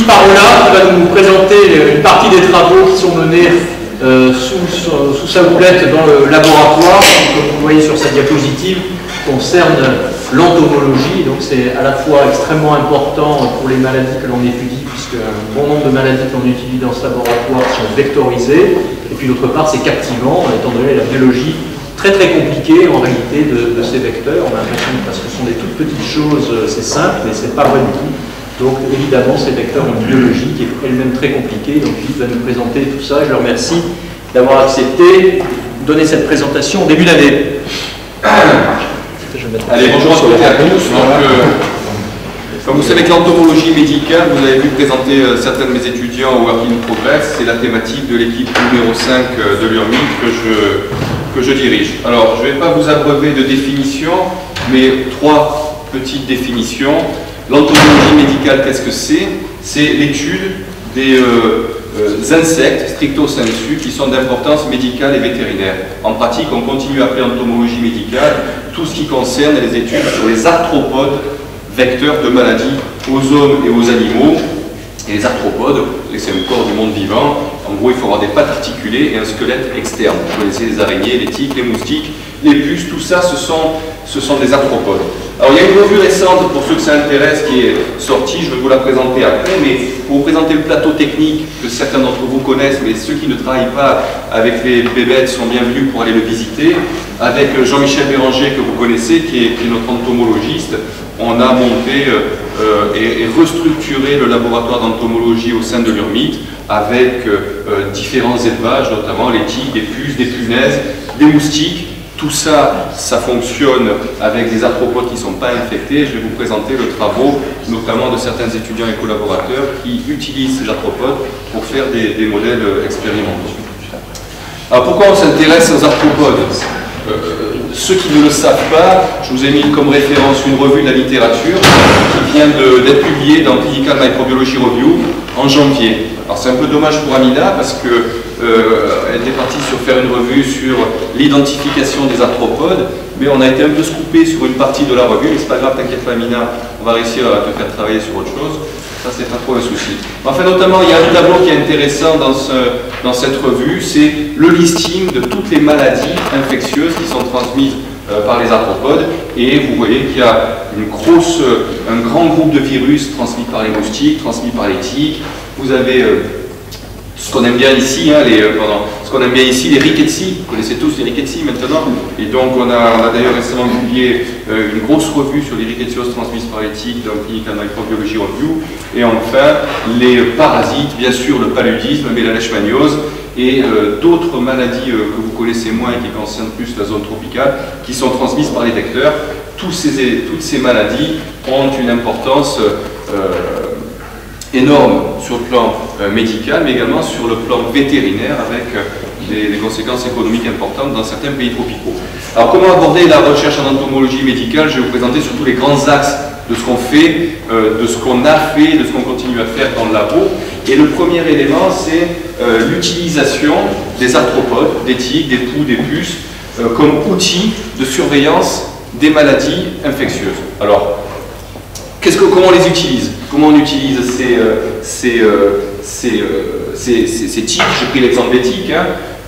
Yves Parola qui va nous présenter une partie des travaux qui sont menés sous sa houlette dans le laboratoire, qui, comme vous voyez sur sa diapositive, concerne l'entomologie. Donc c'est à la fois extrêmement important pour les maladies que l'on étudie, puisque un bon nombre de maladies que l'on étudie dans ce laboratoire sont vectorisées, et puis d'autre part c'est captivant, étant donné la biologie très compliquée en réalité de ces vecteurs. On a l'impression que parce que ce sont des toutes petites choses, c'est simple, mais c'est pas vrai du tout. Donc évidemment ces vecteurs ont une biologie qui est elle-même très compliquée, donc Yves va nous présenter tout ça. Je le remercie d'avoir accepté de donner cette présentation au début d'année. Allez, bonjour à tous. Comme vous savez que l'entomologie médicale, vous avez vu présenter certains de mes étudiants au Work in Progress, c'est la thématique de l'équipe numéro 5 de l'URMIC que je dirige. Alors, je ne vais pas vous abreuver de définitions, mais 3 petites définitions. L'entomologie médicale, qu'est-ce que c'est? C'est l'étude des insectes, stricto sensu, qui sont d'importance médicale et vétérinaire. En pratique, on continue à appeler entomologie médicale tout ce qui concerne les études sur les arthropodes, vecteurs de maladies aux hommes et aux animaux. Et les arthropodes, c'est le corps du monde vivant. En gros, il faut avoir des pattes articulées et un squelette externe. Vous connaissez les araignées, les tiques, les moustiques, les puces, tout ça, ce sont des arthropodes. Alors, il y a une revue récente, pour ceux que ça intéresse, qui est sortie, je vais vous la présenter après, mais pour vous présenter le plateau technique que certains d'entre vous connaissent, mais ceux qui ne travaillent pas avec les bébêtes sont bienvenus pour aller le visiter, avec Jean-Michel Béranger, que vous connaissez, qui est notre entomologiste. On a monté et restructuré le laboratoire d'entomologie au sein de l'URMIC avec différents élevages, notamment les tiques, des puces, des punaises, des moustiques. Tout ça, ça fonctionne avec des arthropodes qui ne sont pas infectés. Je vais vous présenter le travaux, notamment de certains étudiants et collaborateurs qui utilisent ces arthropodes pour faire des modèles expérimentaux. Alors pourquoi on s'intéresse aux arthropodes? Ceux qui ne le savent pas, je vous ai mis comme référence une revue de la littérature qui vient d'être publiée dans Clinical Microbiology Review en janvier. Alors c'est un peu dommage pour Amina parce que elle était partie sur faire une revue sur l'identification des arthropodes, mais on a été un peu scoopé sur une partie de la revue, mais c'est pas grave, t'inquiète pas Amina, on va réussir à te faire travailler sur autre chose. Ça, c'est pas trop un souci. Enfin, notamment, il y a un tableau qui est intéressant dans cette revue, c'est le listing de toutes les maladies infectieuses qui sont transmises par les arthropodes. Et vous voyez qu'il y a un grand groupe de virus transmis par les moustiques, transmis par les tiques. Vous avez ce qu'on aime bien ici, les rickettsia. Vous connaissez tous les rickettsia maintenant. Et donc on a d'ailleurs récemment publié une grosse revue sur les rickettsioses transmises par les tiques dans Clinical Microbiology Review. Et enfin, les parasites, bien sûr le paludisme, mais la leishmaniose et d'autres maladies que vous connaissez moins et qui concernent plus la zone tropicale, qui sont transmises par les vecteurs. Toutes ces maladies ont une importance énorme sur le plan médical, mais également sur le plan vétérinaire, avec des conséquences économiques importantes dans certains pays tropicaux. Alors comment aborder la recherche en entomologie médicale? Je vais vous présenter surtout les grands axes de ce qu'on fait, de ce qu'on a fait, de ce qu'on continue à faire dans le labo. Et le premier élément, c'est l'utilisation des arthropodes, des tiques, des poux, des puces, comme outil de surveillance des maladies infectieuses. Alors, comment on les utilise? Comment on utilise ces tiques? J'ai pris l'exemple des tiques.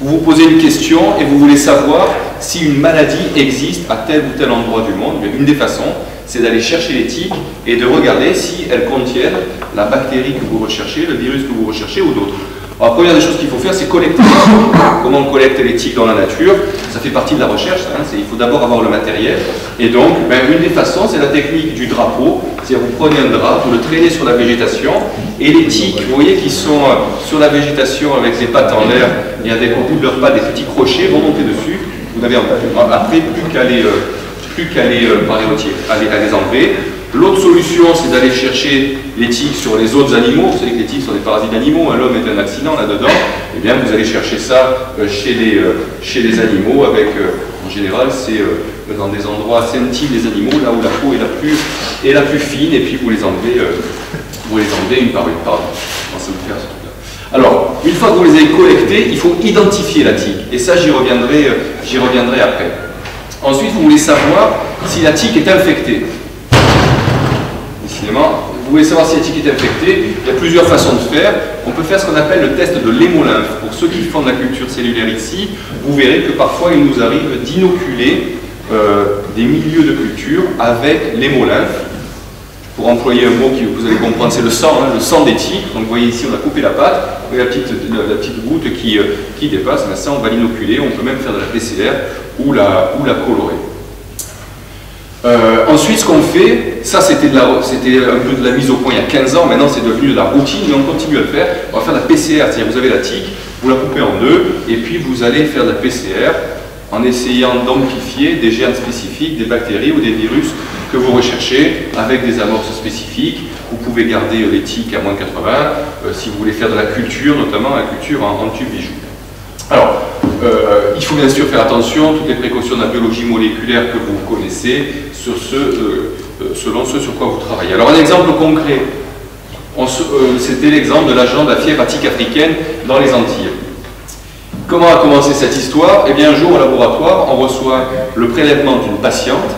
Vous vous posez une question et vous voulez savoir si une maladie existe à tel ou tel endroit du monde. Une des façons, c'est d'aller chercher les tiques et de regarder si elles contiennent la bactérie que vous recherchez, le virus que vous recherchez ou d'autres. Alors, la première des choses qu'il faut faire, c'est collecter les tiques. Comment on collecte les tiques dans la nature? Ça fait partie de la recherche, il faut d'abord avoir le matériel. Et donc, une des façons, c'est la technique du drapeau. C'est-à-dire, vous prenez un drap, vous le traînez sur la végétation, et les tiques, vous voyez, qui sont sur la végétation avec les pattes en l'air, et avec au bout de leurs pattes des petits crochets, vont monter dessus. Vous n'avez après plus qu'à les enlever. L'autre solution, c'est d'aller chercher les tiques sur les autres animaux. Vous savez que les tiques sont des parasites d'animaux, l'homme est un accident là-dedans. Eh bien, vous allez chercher ça chez les animaux avec, en général, c'est dans des endroits assez intimes des animaux, là où la peau est la plus fine, et puis vous les enlevez une par une. Pardon, ça me fait ce truc-là. Alors, une fois que vous les avez collectés, il faut identifier la tique. Et ça, j'y reviendrai après. Ensuite, vous voulez savoir si la tique est infectée. Décidément, vous voulez savoir si la tique est infectée, il y a plusieurs façons de faire. On peut faire ce qu'on appelle le test de l'hémolymphe. Pour ceux qui font de la culture cellulaire ici, vous verrez que parfois il nous arrive d'inoculer des milieux de culture avec l'hémolymphe. Pour employer un mot que vous allez comprendre, c'est le sang, hein, le sang des tiques. Donc vous voyez ici, on a coupé la pâte, vous voyez la petite goutte qui dépasse, mais ça on va l'inoculer, on peut même faire de la PCR ou la colorer. Ensuite, ce qu'on fait, ça c'était un peu de la mise au point il y a 15 ans, maintenant c'est devenu de la routine, mais on continue à le faire. On va faire de la PCR, c'est-à-dire vous avez la tique, vous la coupez en deux, et puis vous allez faire de la PCR en essayant d'amplifier des gènes spécifiques, des bactéries ou des virus que vous recherchez avec des amorces spécifiques. Vous pouvez garder les tiques à moins 80, si vous voulez faire de la culture, notamment la culture en tube bijou. Alors, il faut bien sûr faire attention, toutes les précautions de la biologie moléculaire que vous connaissez, selon ce sur quoi vous travaillez. Alors un exemple concret, c'était l'exemple de l'agent de la fièvre attique africaine dans les Antilles. Comment a commencé cette histoire? Eh bien un jour au laboratoire, on reçoit le prélèvement d'une patiente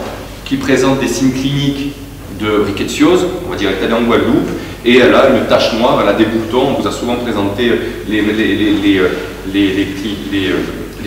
qui présente des signes cliniques de rickettsiose, on va dire elle est en Guadeloupe, et elle a une tache noire, elle a des boutons. On vous a souvent présenté les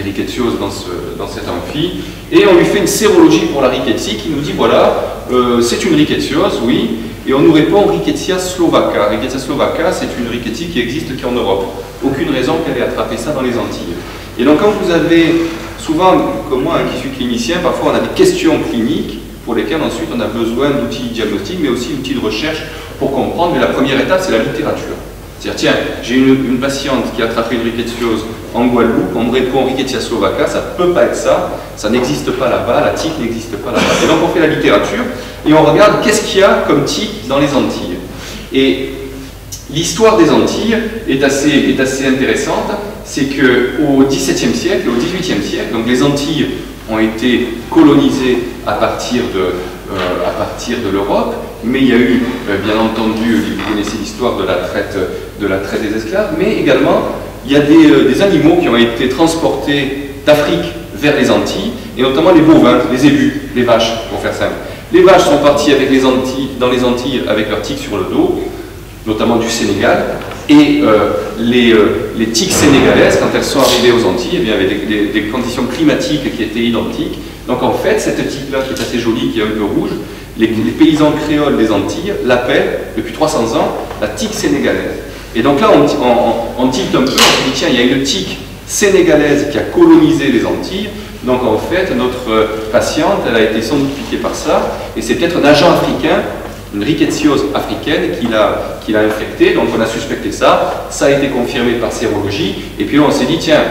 rickettsioses dans cet amphi, et on lui fait une sérologie pour la rickettsie qui nous dit voilà, c'est une rickettsiose, oui, et on nous répond Rickettsia slovaca. Rickettsia slovaca, c'est une rickettsie qui existe qu'en Europe. Aucune raison qu'elle ait attrapé ça dans les Antilles. Et donc quand vous avez, souvent, comme moi qui suis clinicien, parfois on a des questions cliniques pour lesquelles ensuite on a besoin d'outils diagnostiques, mais aussi d'outils de recherche pour comprendre. Mais la première étape, c'est la littérature. C'est-à-dire, tiens, j'ai une patiente qui a attrapé une rickettsiose en Guadeloupe, on me répond Rickettsia slovaca, ça ne peut pas être ça n'existe pas là-bas, la tique n'existe pas là-bas. Et donc on fait la littérature et on regarde qu'est-ce qu'il y a comme tique dans les Antilles. Et l'histoire des Antilles est assez intéressante, c'est qu'au XVIIe siècle et au XVIIIe siècle, donc les Antilles ont été colonisées à partir de l'Europe, mais il y a eu, bien entendu, vous connaissez l'histoire de la traite des esclaves, mais également il y a des animaux qui ont été transportés d'Afrique vers les Antilles, et notamment les bovins, les zébus, les vaches, pour faire simple. Les vaches sont parties dans les Antilles avec leurs tiques sur le dos, notamment du Sénégal, et les tiques sénégalaises, quand elles sont arrivées aux Antilles, eh bien, avec des conditions climatiques qui étaient identiques. Donc en fait, cette tique-là, qui est assez jolie, qui est un peu rouge, les paysans créoles des Antilles l'appellent, depuis 300 ans, la tique sénégalaise. Et donc là, on tilte un peu, on se dit, tiens, il y a une tique sénégalaise qui a colonisé les Antilles, donc en fait, notre patiente, elle a été sans doute piquée par ça, et c'est peut-être un agent africain, une rickettsiose africaine qui l'a infectée, donc on a suspecté ça, ça a été confirmé par sérologie, et puis là on s'est dit, tiens,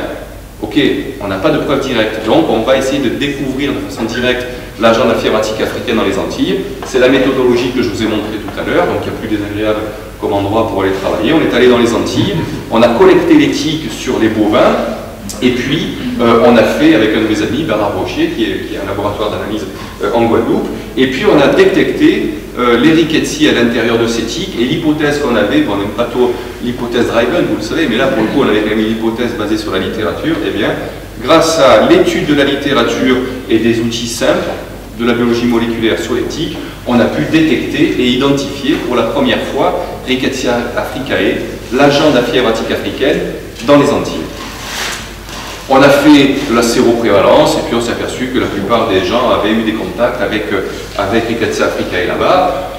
ok, on n'a pas de preuve directe, donc on va essayer de découvrir de façon directe l'agent de la fièvre attique africaine dans les Antilles. C'est la méthodologie que je vous ai montrée tout à l'heure, donc il n'y a plus désagréable comme endroit pour aller travailler. On est allé dans les Antilles, on a collecté les tiques sur les bovins, et puis on a fait avec un de mes amis, Bernard Rocher, qui est un laboratoire d'analyse en Guadeloupe, et puis on a détecté les rickettsie à l'intérieur de ces tiques, et l'hypothèse qu'on avait, bon, on n'aime pas trop l'hypothèse Dreiben, vous le savez, mais là pour le coup on avait quand même une hypothèse basée sur la littérature. Eh bien, grâce à l'étude de la littérature et des outils simples de la biologie moléculaire sur les tiques, on a pu détecter et identifier pour la première fois Rickettsia africae, l'agent de la fièvre attique africaine, dans les Antilles. On a fait de la séroprévalence et puis on s'est aperçu que la plupart des gens avaient eu des contacts avec Rickettsia africaine là-bas.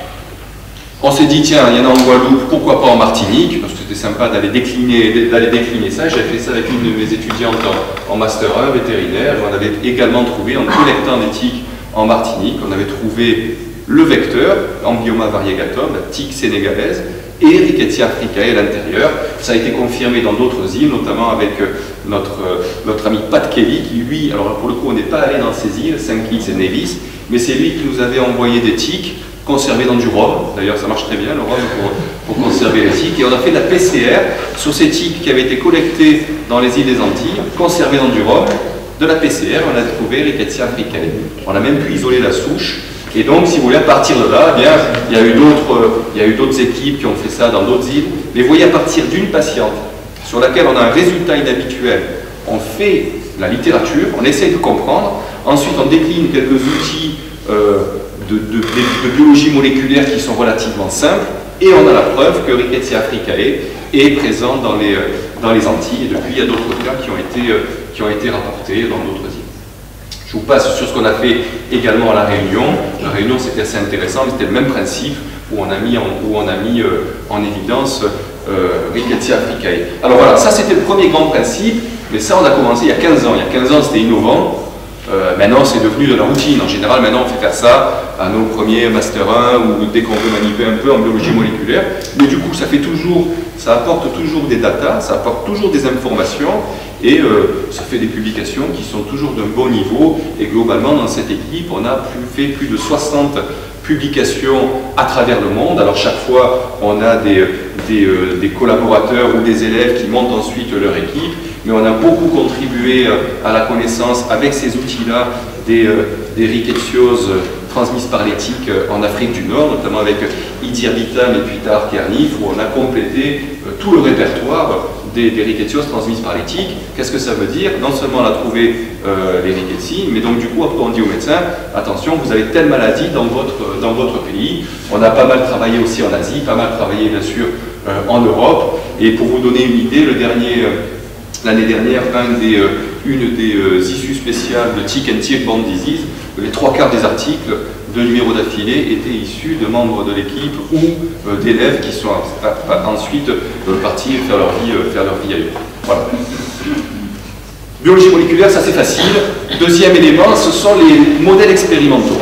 On s'est dit, tiens, il y en a en Guadeloupe, pourquoi pas en Martinique, parce que c'était sympa d'aller décliner ça. J'ai fait ça avec une de mes étudiantes en Master 1 vétérinaire. On avait également trouvé, en collectant des tiques en Martinique, on avait trouvé le vecteur, Ambioma variegatum, la tique sénégalaise, et Rickettsia africae à l'intérieur. Ça a été confirmé dans d'autres îles, notamment avec notre ami Pat Kelly, qui lui, alors pour le coup on n'est pas allé dans ces îles, Saint-Kitts et Nevis, mais c'est lui qui nous avait envoyé des tiques conservées dans du rhum. D'ailleurs ça marche très bien le rhum pour conserver les tiques, et on a fait de la PCR sur ces tiques qui avaient été collectées dans les îles des Antilles, conservées dans du rhum, de la PCR, on a trouvé Rickettsia africae. On a même pu isoler la souche. Et donc, si vous voulez, à partir de là, eh bien, il y a eu d'autres équipes qui ont fait ça dans d'autres îles. Mais vous voyez, à partir d'une patiente sur laquelle on a un résultat inhabituel, on fait la littérature, on essaye de comprendre. Ensuite, on décline quelques outils de biologie moléculaire qui sont relativement simples. Et on a la preuve que Rickettsia africae est présent dans les Antilles, et depuis il y a d'autres cas qui ont été rapportés dans d'autres îles. Je vous passe sur ce qu'on a fait également à La Réunion. La Réunion, c'était assez intéressant, mais c'était le même principe où on a mis en évidence Rickettsia africae. Alors voilà, ça c'était le premier grand principe, mais ça on a commencé il y a 15 ans. Il y a 15 ans, c'était innovant. Maintenant, c'est devenu de la routine. En général, maintenant, on fait faire ça à nos premiers Master 1 ou dès qu'on veut manipuler un peu en biologie moléculaire. Mais du coup, ça apporte toujours des datas, ça apporte toujours des informations et ça fait des publications qui sont toujours d'un bon niveau. Et globalement, dans cette équipe, on a fait plus de 60 publications à travers le monde. Alors, chaque fois, on a des collaborateurs ou des élèves qui montent ensuite leur équipe. Mais on a beaucoup contribué à la connaissance avec ces outils-là des rickettsioses transmises par l'éthique en Afrique du Nord, notamment avec Idirbitam et puis Tahar Kernif, où on a complété tout le répertoire des rickettsioses transmises par l'éthique. Qu'est-ce que ça veut dire? Non seulement on a trouvé les rickettsi, mais donc du coup après on dit aux médecins, attention, vous avez telle maladie dans votre pays. On a pas mal travaillé aussi en Asie, pas mal travaillé bien sûr en Europe. Et pour vous donner une idée, l'année dernière, une des issues spéciales de Tick and Tick-Borne Disease, les 3/4 des articles de numéros d'affilée étaient issus de membres de l'équipe ou d'élèves qui sont ensuite partis faire leur vie ailleurs. Voilà. Biologie moléculaire, ça c'est facile. Deuxième élément, ce sont les modèles expérimentaux.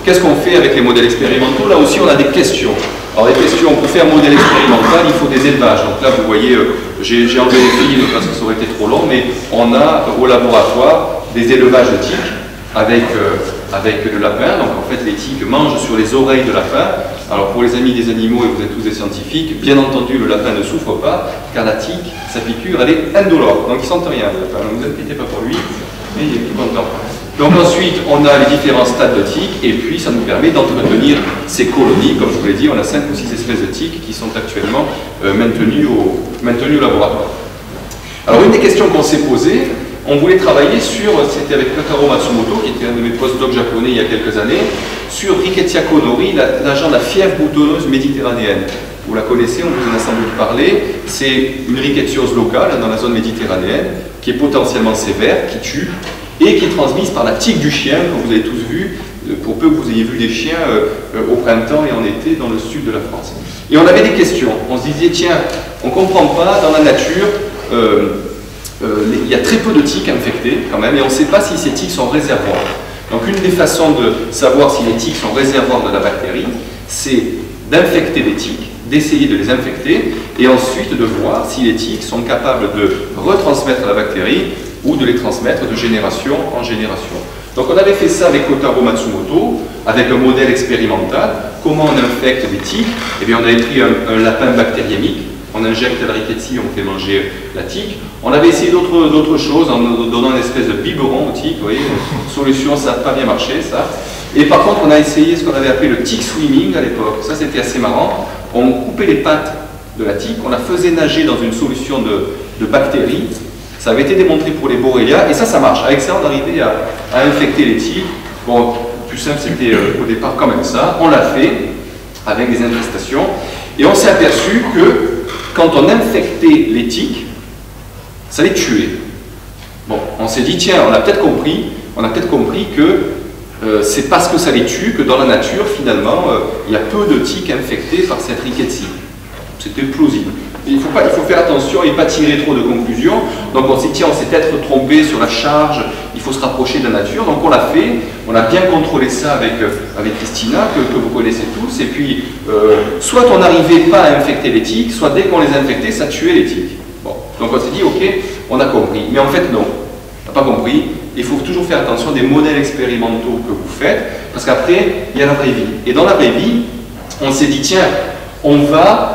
Qu'est-ce qu'on fait avec les modèles expérimentaux? Là aussi, on a des questions. Alors, les questions, pour faire un modèle expérimental, il faut des élevages. Donc là, vous voyez, j'ai enlevé les films parce que ça aurait été trop long, mais on a au laboratoire des élevages de tiques avec le lapin. Donc en fait, les tiques mangent sur les oreilles de lapin. Alors pour les amis des animaux, et vous êtes tous des scientifiques, bien entendu, le lapin ne souffre pas, car la tique, sa piqûre, elle est indolore. Donc il ne sent rien, le lapin. Ne vous inquiétez pas pour lui, mais il est tout content. Donc ensuite, on a les différents stades de tiques, et puis ça nous permet d'entretenir ces colonies. Comme je vous l'ai dit, on a 5 ou 6 espèces de tiques qui sont actuellement maintenues au laboratoire. Alors une des questions qu'on s'est posées, on voulait travailler sur, c'était avec Takaro Matsumoto, qui était un de mes postdocs japonais il y a quelques années, sur Rickettsia conori, l'agent de la fièvre boutonneuse méditerranéenne. Vous la connaissez, on vous en a sans doute parlé. C'est une rickettsiose locale dans la zone méditerranéenne, qui est potentiellement sévère, qui tue, et qui est transmise par la tique du chien, comme vous avez tous vu, pour peu que vous ayez vu des chiens au printemps et en été dans le sud de la France. Et on avait des questions. On se disait, tiens, on ne comprend pas, dans la nature, il y a très peu de tiques infectées quand même, et on ne sait pas si ces tiques sont réservoirs. Donc une des façons de savoir si les tiques sont réservoirs de la bactérie, c'est d'infecter les tiques, d'essayer de les infecter, et ensuite de voir si les tiques sont capables de retransmettre la bactérie ou de les transmettre de génération en génération. Donc on avait fait ça avec Kotaro Matsumoto, avec un modèle expérimental. Comment on infecte des tiques? Eh bien on avait pris un lapin bactériémique, on injecte la rickettsie, on fait manger la tique. On avait essayé d'autres choses en donnant une espèce de biberon aux tiques, vous voyez, solution, ça n'a pas bien marché ça. Et par contre on a essayé ce qu'on avait appelé le tick swimming à l'époque, ça c'était assez marrant. On coupait les pattes de la tique, on la faisait nager dans une solution de bactéries. Ça avait été démontré pour les Borrelia, et ça marche. Avec ça, on arrivait à infecter les tiques. Bon, le plus simple, c'était au départ quand même ça. On l'a fait avec des infestations, et on s'est aperçu que quand on infectait les tiques, ça les tuait. Bon, on s'est dit, tiens, on a peut-être compris que c'est parce que ça les tue que dans la nature, finalement, il y a peu de tiques infectées par cette rickettsie. C'était plausible. Il faut faire attention et ne pas tirer trop de conclusions. Donc on s'est dit, tiens, on s'est peut-être trompé sur la charge, il faut se rapprocher de la nature. Donc on l'a fait, on a bien contrôlé ça avec Christina, que vous connaissez tous. Et puis, soit on n'arrivait pas à infecter les tiques, soit dès qu'on les infectait, ça tuait les tiques. Bon. Donc on s'est dit, ok, on a compris. Mais en fait, non, on n'a pas compris. Il faut toujours faire attention des modèles expérimentaux que vous faites, parce qu'après, il y a la vraie vie. Et dans la vraie vie, on s'est dit, tiens, on va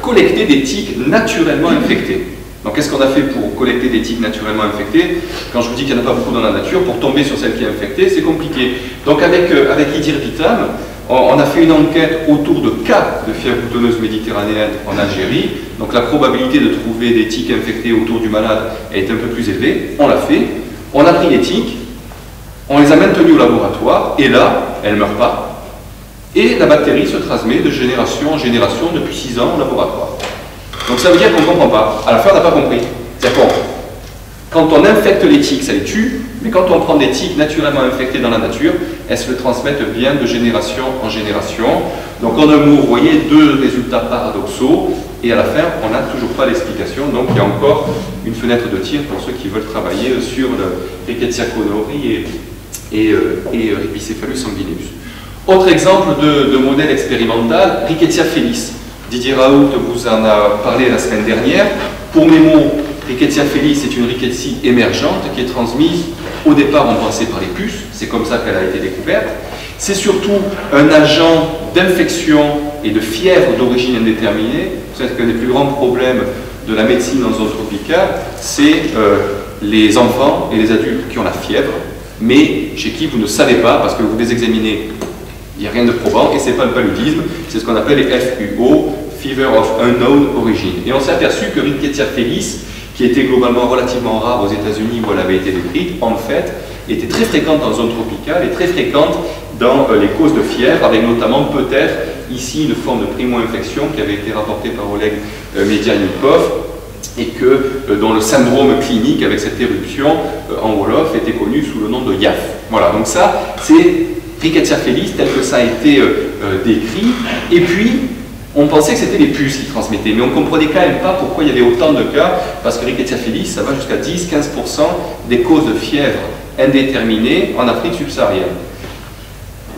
collecter des tiques naturellement infectées. Donc qu'est-ce qu'on a fait pour collecter des tiques naturellement infectées? Quand je vous dis qu'il n'y en a pas beaucoup dans la nature, pour tomber sur celle qui est infectée, c'est compliqué. Donc avec Idirbitam, on a fait une enquête autour de cas de fièvre boutonneuse méditerranéenne en Algérie. Donc la probabilité de trouver des tiques infectées autour du malade est un peu plus élevée. On l'a fait. On a pris les tiques, on les a maintenues au laboratoire, et là, elles ne meurent pas. Et la bactérie se transmet de génération en génération depuis 6 ans au laboratoire. Donc ça veut dire qu'on ne comprend pas. À la fin, on n'a pas compris. C'est-à-dire quand on infecte les tiques, ça les tue, mais quand on prend des tiques naturellement infectées dans la nature, elles se le transmettent bien de génération en génération. Donc en un mot, vous voyez, 2 résultats paradoxaux, et à la fin, on n'a toujours pas l'explication. Donc il y a encore une fenêtre de tir pour ceux qui veulent travailler sur le Rickettsia conori et Rhipicephalus sanguineus. Autre exemple de modèle expérimental, Rickettsia felis. Didier Raoult vous en a parlé la semaine dernière. Pour mes mots, Rickettsia felis est une rickettsie émergente qui est transmise, au départ on pensait par les puces, c'est comme ça qu'elle a été découverte. C'est surtout un agent d'infection et de fièvre d'origine indéterminée. Vous savez qu'un des plus grands problèmes de la médecine en zone tropicale, c'est les enfants et les adultes qui ont la fièvre, mais chez qui vous ne savez pas, parce que vous les examinez, il n'y a rien de probant, et ce n'est pas le paludisme, c'est ce qu'on appelle les FUO, Fever of Unknown Origin. Et on s'est aperçu que Rickettsia felis, qui était globalement relativement rare aux États-Unis où elle avait été décrite, en fait, était très fréquente en zone tropicale et très fréquente dans les causes de fièvre, avec notamment peut-être ici une forme de primo-infection qui avait été rapportée par Oleg Medianikov et dont le syndrome clinique avec cette éruption en Wolof était connu sous le nom de YAF. Voilà, donc ça, c'est Rickettsia felis tel que ça a été décrit. Et puis, on pensait que c'était les puces qui transmettaient, mais on ne comprenait quand même pas pourquoi il y avait autant de cas, parce que Rickettsia felis, ça va jusqu'à 10-15% des causes de fièvre indéterminées en Afrique subsaharienne.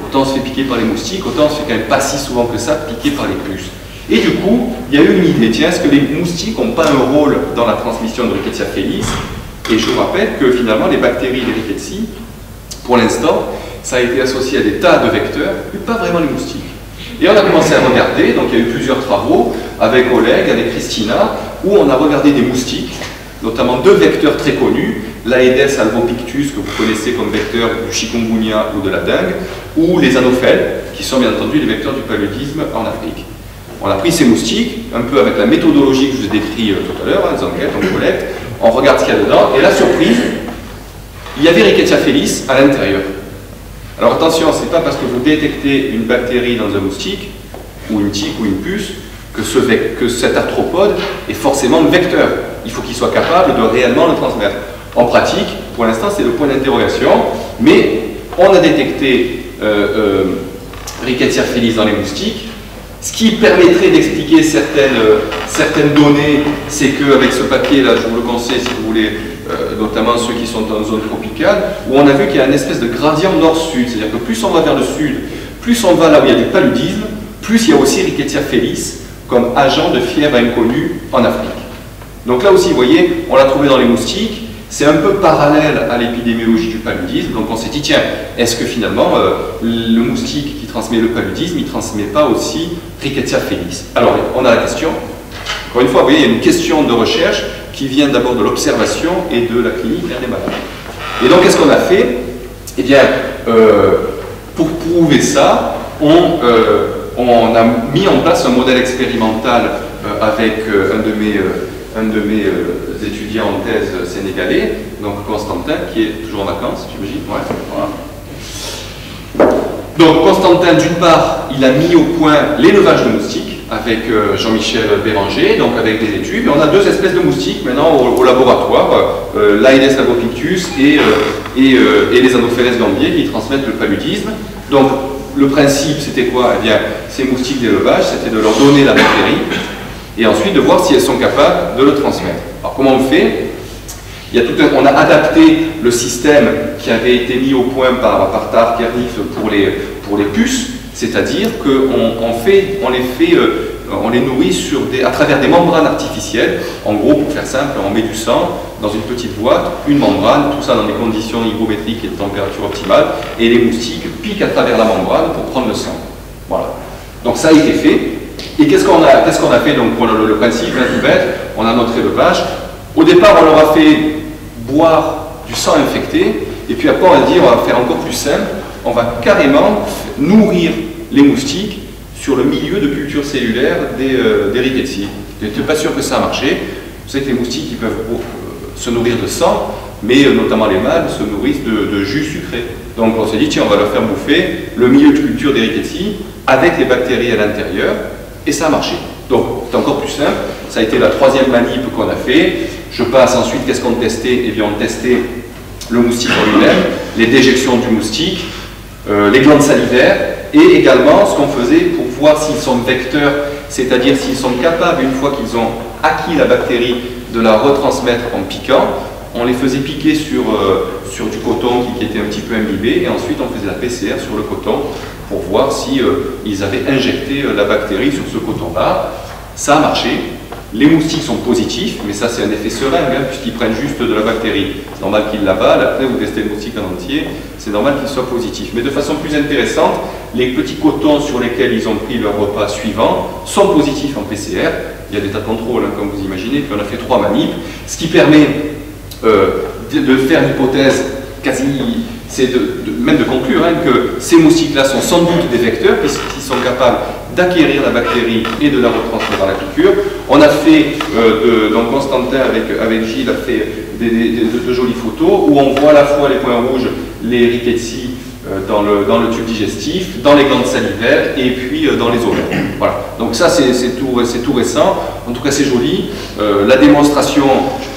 Autant on se fait piquer par les moustiques, autant on se fait quand même pas si souvent que ça piquer par les puces. Et du coup, il y a eu une idée, tiens, est-ce que les moustiques n'ont pas un rôle dans la transmission de Rickettsia felis? Et je vous rappelle que finalement, les bactéries et les rickettsies, pour l'instant, ça a été associé à des tas de vecteurs, mais pas vraiment les moustiques. Et on a commencé à regarder, donc il y a eu plusieurs travaux avec Oleg, avec Christina, où on a regardé des moustiques, notamment 2 vecteurs très connus, l'Aedes albopictus, que vous connaissez comme vecteur du chikungunya ou de la dengue, ou les anophèles, qui sont bien entendu les vecteurs du paludisme en Afrique. On a pris ces moustiques, un peu avec la méthodologie que je vous ai décrite tout à l'heure, les enquêtes, on collecte, on regarde ce qu'il y a dedans, et la surprise, il y avait Rickettsia felis à l'intérieur. Alors attention, ce n'est pas parce que vous détectez une bactérie dans un moustique, ou une tique ou une puce, que cet arthropode est forcément vecteur. Il faut qu'il soit capable de réellement le transmettre. En pratique, pour l'instant, c'est le point d'interrogation, mais on a détecté Rickettsia felis dans les moustiques. Ce qui permettrait d'expliquer certaines données, c'est qu'avec ce papier-là, je vous le conseille si vous voulez, notamment ceux qui sont en zone tropicale, où on a vu qu'il y a une espèce de gradient nord-sud, c'est-à-dire que plus on va vers le sud, plus on va là où il y a du paludisme, plus il y a aussi Rickettsia felis comme agent de fièvre inconnue en Afrique. Donc là aussi, vous voyez, on l'a trouvé dans les moustiques, c'est un peu parallèle à l'épidémiologie du paludisme, donc on s'est dit, tiens, est-ce que finalement, le moustique qui transmet le paludisme, il ne transmet pas aussi Rickettsia felis? Alors, on a la question. Encore une fois, vous voyez, il y a une question de recherche qui vient d'abord de l'observation et de la clinique vers les malades. Et donc, qu'est-ce qu'on a fait? Eh bien, pour prouver ça, on a mis en place un modèle expérimental avec un de mes étudiants en thèse sénégalais, donc Constantin, qui est toujours en vacances, j'imagine. Ouais, voilà. Donc Constantin, d'une part, il a mis au point l'élevage de moustiques avec Jean-Michel Béranger, donc avec des études. Et on a 2 espèces de moustiques maintenant au laboratoire, l'Aedes albopictus et les Anopheles gambiae qui transmettent le paludisme. Donc le principe, c'était quoi? Eh bien, ces moustiques d'élevage, c'était de leur donner la bactérie et ensuite de voir si elles sont capables de le transmettre. Alors comment on le fait? On a adapté le système qui avait été mis au point par Tahar Kernif pour les puces, c'est-à-dire qu'on les nourrit à travers des membranes artificielles. En gros, pour faire simple, on met du sang dans une petite boîte, une membrane, tout ça dans des conditions hygrométriques et de température optimale, et les moustiques piquent à travers la membrane pour prendre le sang. Voilà. Donc ça a été fait. Et qu'est-ce qu'on a fait donc pour le principe, tout bête, on a notre élevage. Au départ, on leur a fait boire du sang infecté, et puis après, on a dit, on va faire encore plus simple, on va carrément nourrir les moustiques sur le milieu de culture cellulaire des rickettsie. Je n'étais pas sûr que ça a marché. Vous savez que les moustiques, ils peuvent se nourrir de sang, mais notamment les mâles se nourrissent de jus sucré. Donc on s'est dit, tiens, on va leur faire bouffer le milieu de culture des rickettsi avec les bactéries à l'intérieur, et ça a marché. Donc c'est encore plus simple, ça a été la troisième manip qu'on a fait. Je passe ensuite, qu'est-ce qu'on testait? Eh bien on testait le moustique en lui-même, les déjections du moustique, les glandes salivaires, et également ce qu'on faisait pour voir s'ils sont vecteurs, c'est-à-dire s'ils sont capables, une fois qu'ils ont acquis la bactérie, de la retransmettre en piquant. On les faisait piquer sur du coton qui était un petit peu imbibé, et ensuite on faisait la PCR sur le coton pour voir si ils avaient injecté la bactérie sur ce coton-là. Ça a marché. Les moustiques sont positifs, mais ça c'est un effet seringue, hein, puisqu'ils prennent juste de la bactérie. C'est normal qu'ils l'avalent, après vous testez le moustique en entier, c'est normal qu'il soit positif. Mais de façon plus intéressante, les petits cotons sur lesquels ils ont pris leur repas suivant sont positifs en PCR. Il y a des tas de contrôles, hein, comme vous imaginez, puis on a fait 3 manips, ce qui permet de faire l'hypothèse quasi, c'est même de conclure hein, que ces moustiques-là sont sans doute des vecteurs, puisqu'ils sont capables d'acquérir la bactérie et de la retransmettre dans la piqûre. On a fait, donc Constantin avec Gilles a fait de jolies photos où on voit à la fois les points rouges, les rickettsi dans le tube digestif, dans les glandes salivaires et puis dans les ovaires. Voilà. Donc ça c'est tout récent, en tout cas c'est joli. La démonstration,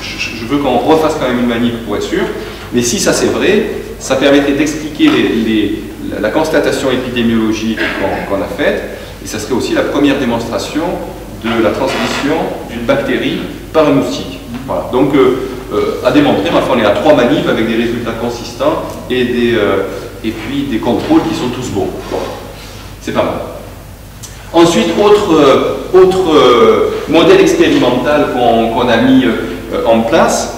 je veux qu'on refasse quand même une manip pour être sûr, mais si ça c'est vrai, ça permettrait d'expliquer la constatation épidémiologique qu'on a faite, et ça serait aussi la première démonstration de la transmission d'une bactérie par un moustique. Voilà. Donc à démontrer, mais enfin on est à 3 manips avec des résultats consistants et puis des contrôles qui sont tous bons. Bon. C'est pas mal. Ensuite, autre modèle expérimental qu'on a mis en place,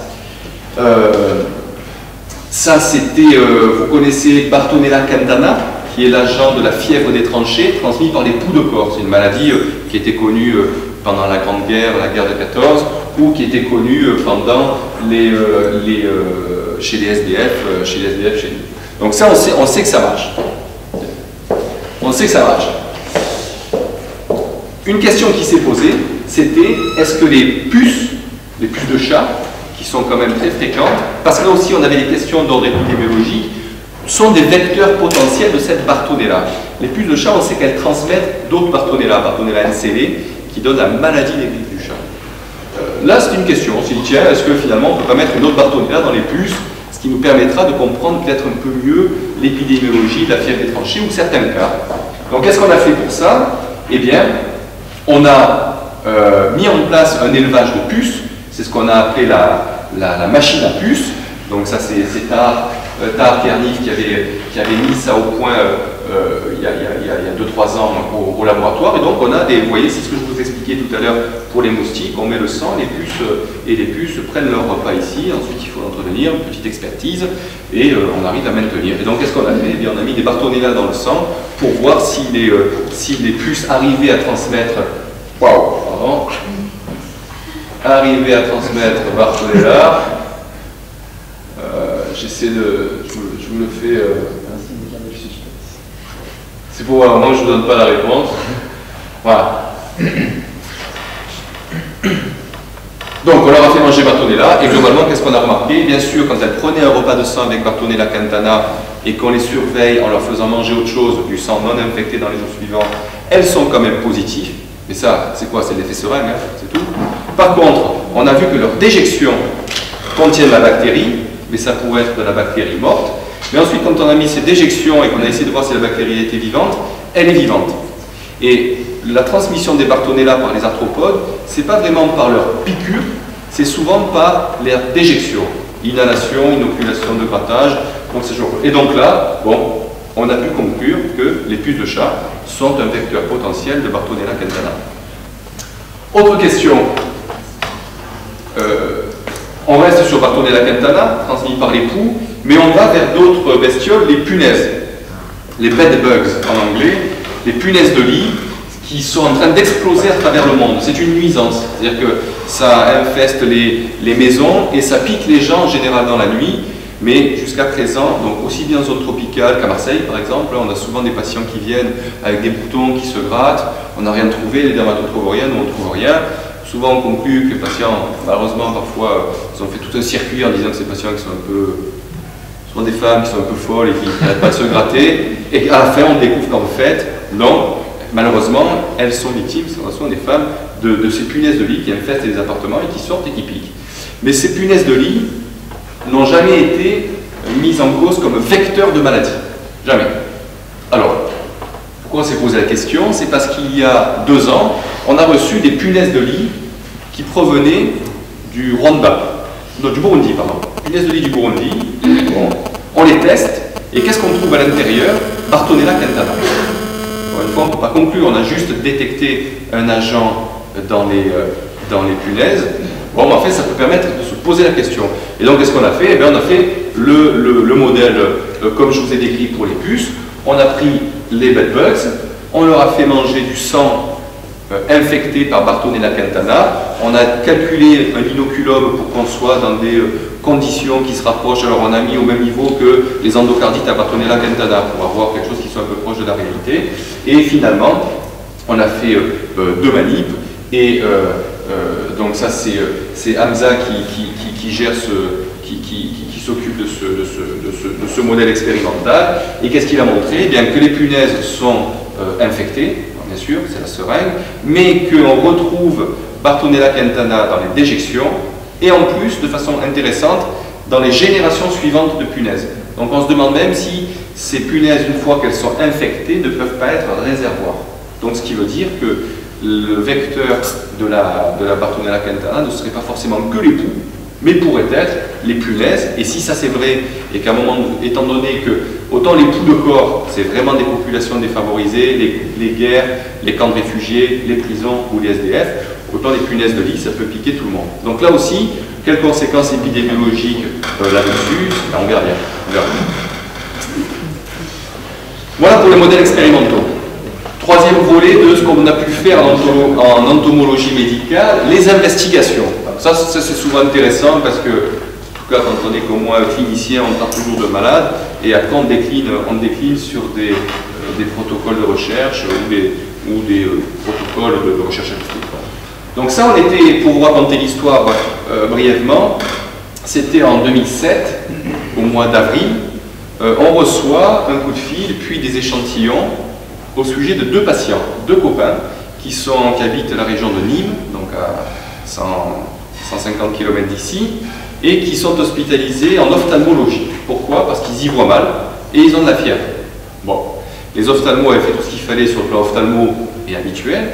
ça c'était, vous connaissez Bartonella cantana, qui est l'agent de la fièvre des tranchées, transmis par les poux de corps. C'est une maladie qui était connue pendant la Grande Guerre, la guerre de 14, ou qui était connue pendant chez les SDF, chez nous. Donc ça, on sait que ça marche. On sait que ça marche. Une question qui s'est posée, c'était est-ce que les puces de chat, qui sont quand même très fréquentes, parce que là aussi on avait des questions d'ordre épidémiologique, sont des vecteurs potentiels de cette Bartonella. Les puces de chat, on sait qu'elles transmettent d'autres Bartonella, Bartonella ncl, qui donne la maladie des grippes du chat. Là, c'est une question. On s'est dit, tiens, est-ce que finalement on ne peut pas mettre une autre Bartonella dans les puces, ce qui nous permettra de comprendre peut-être un peu mieux l'épidémiologie de la fièvre des tranchées ou certains cas. Donc, qu'est-ce qu'on a fait pour ça? Eh bien, on a mis en place un élevage de puces. C'est ce qu'on a appelé la machine à puces. Donc ça, c'est Tahar Kernif qui avait mis ça au point il y a 2-3 ans au laboratoire. Et donc on a vous voyez, c'est ce que je vous expliquais tout à l'heure pour les moustiques, on met le sang, les puces prennent leur repas ici, ensuite il faut entretenir une petite expertise et on arrive à maintenir. Et donc qu'est-ce qu'on a fait? Eh bien, on a mis des Bartonella dans le sang pour voir si les puces arrivaient à transmettre, arrivaient à transmettre Bartonella. J'essaie je vous le fais. C'est pour moi, je ne vous donne pas la réponse. Voilà. Donc, on leur a fait manger Bartonella, et globalement, qu'est-ce qu'on a remarqué? Bien sûr, quand elles prenaient un repas de sang avec Bartonella cantana et qu'on les surveille en leur faisant manger autre chose, du sang non infecté dans les jours suivants, elles sont quand même positives. Mais ça, c'est quoi? C'est l'effet seringue, hein, c'est tout. Par contre, on a vu que leur déjection contient la bactérie, mais ça pourrait être de la bactérie morte. Mais ensuite, quand on a mis ces déjections et qu'on a essayé de voir si la bactérie était vivante, elle est vivante. Et la transmission des Bartonella par les arthropodes, c'est pas vraiment par leur piqûre, c'est souvent par leur déjection. Inhalation, inoculation de grattage, donc c'est toujours. Et donc là, bon, on a pu conclure que les puces de chat sont un vecteur potentiel de Bartonella cantana. Autre question. On reste sur Bartonella cantana, transmis par les poux, mais on va vers d'autres bestioles, les punaises, les bedbugs en anglais, les punaises de lit, qui sont en train d'exploser à travers le monde. C'est une nuisance, c'est-à-dire que ça infeste les maisons et ça pique les gens en général dans la nuit, mais jusqu'à présent, donc aussi bien en zone tropicale qu'à Marseille par exemple, on a souvent des patients qui viennent avec des boutons qui se grattent, on n'a rien trouvé, les dermatologues ne trouvent rien, nous on ne trouve rien. Souvent on conclut que les patients, malheureusement parfois, ils ont fait tout un circuit en disant que ces patients qui sont un peu Ce sont des femmes qui sont un peu folles et qui n'arrêtent pas de se gratter. Et à la fin, on découvre qu'en fait, non, malheureusement, elles sont victimes, ce sont des femmes, de ces punaises de lit qui infestent les appartements et qui sortent et qui piquent. Mais ces punaises de lit n'ont jamais été mises en cause comme vecteurs de maladie. Jamais. Alors, pourquoi on s'est posé la question? C'est parce qu'il y a 2 ans, on a reçu des punaises de lit qui provenaient du Rwanda, non, du Burundi, pardon. Punaises de lit du Burundi, bon, on les teste, et qu'est-ce qu'on trouve à l'intérieur? Bartonella cantana. Encore une fois, on ne peut pas conclure, on a juste détecté un agent dans les punaises. Bon, en fait, ça peut permettre de se poser la question. Et donc, qu'est-ce qu'on a fait? Eh bien, on a fait le modèle, comme je vous ai décrit pour les puces. On a pris les bedbugs, on leur a fait manger du sang infecté par Bartonella cantana. On a calculé un inoculum pour qu'on soit dans des conditions qui se rapprochent. Alors, on a mis au même niveau que les endocardites à Bartonella cantana pour avoir quelque chose qui soit un peu proche de la réalité. Et finalement, on a fait 2 manips. Et donc ça, c'est Hamza qui gère qui s'occupe de ce modèle expérimental. Et qu'est-ce qu'il a montré? Eh bien, que les punaises sont infectées, bien sûr, c'est la seringue, mais qu'on retrouve Bartonella cantana dans les déjections, et en plus, de façon intéressante, dans les générations suivantes de punaises. Donc on se demande même si ces punaises, une fois qu'elles sont infectées, ne peuvent pas être réservoirs. Donc ce qui veut dire que le vecteur de la Bartonella cantana ne serait pas forcément que les poux, mais pourrait être les punaises. Et si ça c'est vrai, et qu'à un moment, étant donné que autant les poux de corps, c'est vraiment des populations défavorisées, les guerres, les camps de réfugiés, les prisons ou les SDF, autant les punaises de lit, ça peut piquer tout le monde. Donc là aussi, quelles conséquences épidémiologiques là-dessus? On verra bien. Voilà pour les modèles expérimentaux. 3e volet de ce qu'on a pu faire en entomologie médicale, les investigations. Ça c'est souvent intéressant parce que, en tout cas, quand on est comme moi clinicien, on parle toujours de malades, et après on décline sur des protocoles de recherche ou des protocoles de recherche scientifique. Donc ça, on était, pour vous raconter l'histoire brièvement, c'était en 2007, au mois d'avril, on reçoit un coup de fil, puis des échantillons au sujet de 2 patients, 2 copains, qui habitent la région de Nîmes, donc à 150 km d'ici, et qui sont hospitalisés en ophtalmologie. Pourquoi? Parce qu'ils y voient mal, et ils ont de la fièvre. Bon, les ophtalmos avaient fait tout ce qu'il fallait sur le plan ophtalmo et habituel,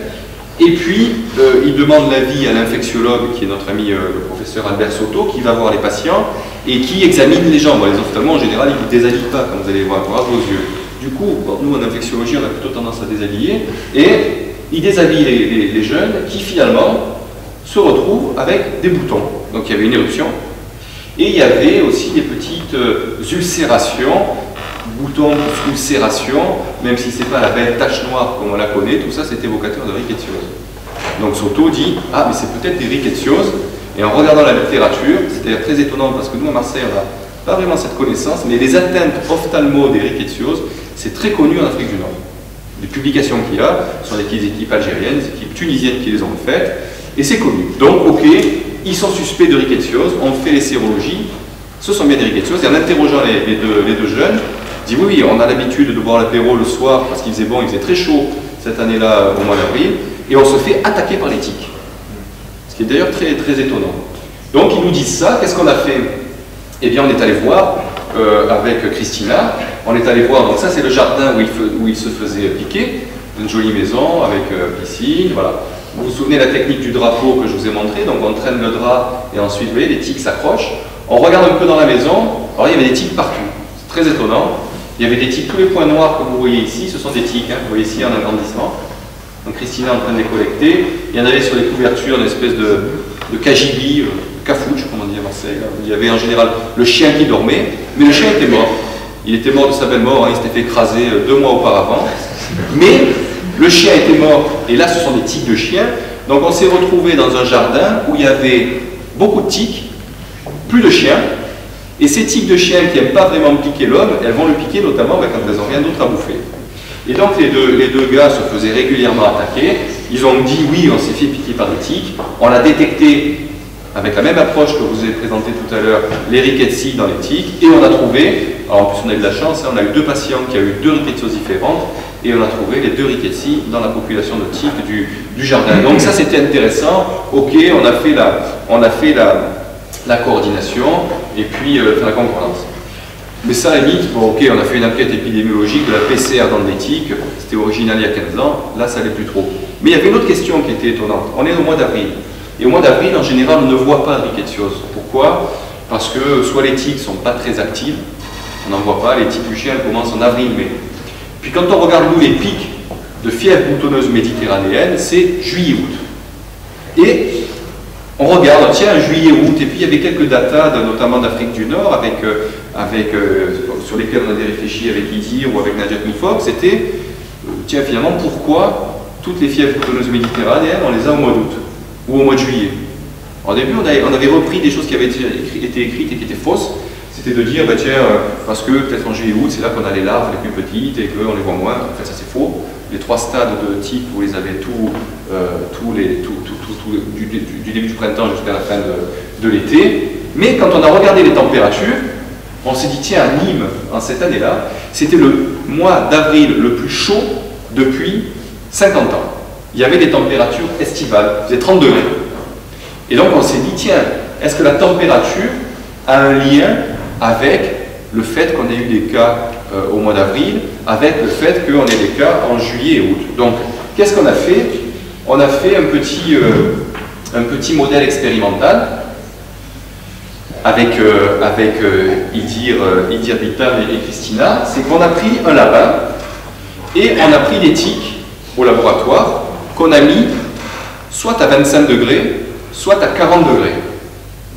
et puis ils demandent l'avis à l'infectiologue, qui est notre ami le professeur Albert Soto, qui va voir les patients, et qui examine les gens. Bon, les ophtalmos, en général, ils ne vous déshabillent pas, quand vous allez voir vos yeux. Du coup, nous en infectiologie, on a plutôt tendance à déshabiller, et ils déshabillent les jeunes qui finalement se retrouvent avec des boutons. Donc il y avait une éruption, et il y avait aussi des petites ulcérations, boutons plus ulcérations, même si ce n'est pas la belle tache noire comme on la connaît, tout ça c'est évocateur de rickettsiosis. Donc Soto dit, ah mais c'est peut-être des rickettsiosis, et en regardant la littérature, c'était très étonnant parce que nous à Marseille on n'a pas vraiment cette connaissance, mais les atteintes ophtalmo des rickettsiosis, c'est très connu en Afrique du Nord. Les publications qu'il y a sont des équipes algériennes, des équipes tunisiennes qui les ont faites, et c'est connu. Donc, ok, ils sont suspects de rickettsiosis, on fait les sérologies, ce sont bien des rickettsiosis, et en interrogeant les deux jeunes, on dit oui, on a l'habitude de boire l'apéro le soir parce qu'il faisait bon, il faisait très chaud cette année-là au mois d'avril, et on se fait attaquer par les tiques. Ce qui est d'ailleurs très, très étonnant. Donc, ils nous disent ça, qu'est-ce qu'on a fait? Eh bien, on est allé voir avec Christina, on est allé voir, donc ça c'est le jardin où il se faisait piquer, une jolie maison avec piscine, voilà. Vous vous souvenez de la technique du drapeau que je vous ai montré, donc on traîne le drap et ensuite, vous voyez, les tiques s'accrochent. On regarde un peu dans la maison, alors il y avait des tiques partout, c'est très étonnant. Il y avait des tiques, tous les points noirs que vous voyez ici, ce sont des tiques, hein, vous voyez ici en agrandissement. Donc Christina est en train de les collecter, il y en avait sur les couvertures une espèce de cagibi, cafouche, comme on dit à Marseille. Là. Il y avait en général le chien qui dormait, mais le chien était mort. Il était mort de sa belle mort, hein, il s'était fait écraser 2 mois auparavant. Mais le chien était mort, et là ce sont des tiques de chien. Donc on s'est retrouvé dans un jardin où il y avait beaucoup de tiques, plus de chiens. Et ces tiques de chiens qui n'aiment pas vraiment piquer l'homme, elles vont le piquer notamment quand elles n'ont rien d'autre à bouffer. Et donc les deux gars se faisaient régulièrement attaquer. Ils ont dit oui, on s'est fait piquer par des tiques. On a détecté avec la même approche que vous avez présentée tout à l'heure, les rickettsia dans les tiques, et on a trouvé, alors en plus on a eu de la chance, hein, on a eu 2 patients qui ont eu 2 rickettsioses différentes, et on a trouvé les 2 rickettsia dans la population de tiques du jardin. Donc ça c'était intéressant, ok, on a fait la coordination, et puis la concordance. Mais ça, à la limite, bon, ok, on a fait une enquête épidémiologique de la PCR dans les tiques, c'était original il y a 15 ans, là ça n'allait plus trop. Mais il y avait une autre question qui était étonnante, on est au mois d'avril. Et au mois d'avril, en général, on ne voit pas de rickettsiosis. Pourquoi? Parce que soit les tiques ne sont pas très actives, on n'en voit pas, les tiques du chien commencent en avril-mai. Puis quand on regarde nous les pics de fièvre boutonneuse méditerranéenne, c'est juillet-août. Et on regarde, tiens, juillet-août, et puis il y avait quelques datas, notamment d'Afrique du Nord, sur lesquelles on avait réfléchi avec Idir ou avec Najat Mifok, c'était, tiens, finalement, pourquoi toutes les fièvres boutoneuses méditerranéennes, on les a au mois d'août ou au mois de juillet. Au début, on avait repris des choses qui avaient été écrites et qui étaient fausses. C'était de dire, bah, tiens, parce que peut-être en juillet-août, c'est là qu'on a les larves les plus petites et qu'on les voit moins. En fait, ça c'est faux. Les 3 stades de tiques, vous les avez du début du printemps jusqu'à la fin de l'été. Mais quand on a regardé les températures, on s'est dit, tiens, à Nîmes, en cette année-là, c'était le mois d'avril le plus chaud depuis 50 ans. Il y avait des températures estivales, il faisait 30 degrés. Et donc on s'est dit, tiens, est-ce que la température a un lien avec le fait qu'on ait eu des cas au mois d'avril, avec le fait qu'on ait des cas en juillet et août. Donc, qu'est-ce qu'on a fait? On a fait un petit modèle expérimental avec Idir Bitam et Christina. C'est qu'on a pris un lapin et on a pris les tiques au laboratoire qu'on a mis soit à 25 degrés, soit à 40 degrés.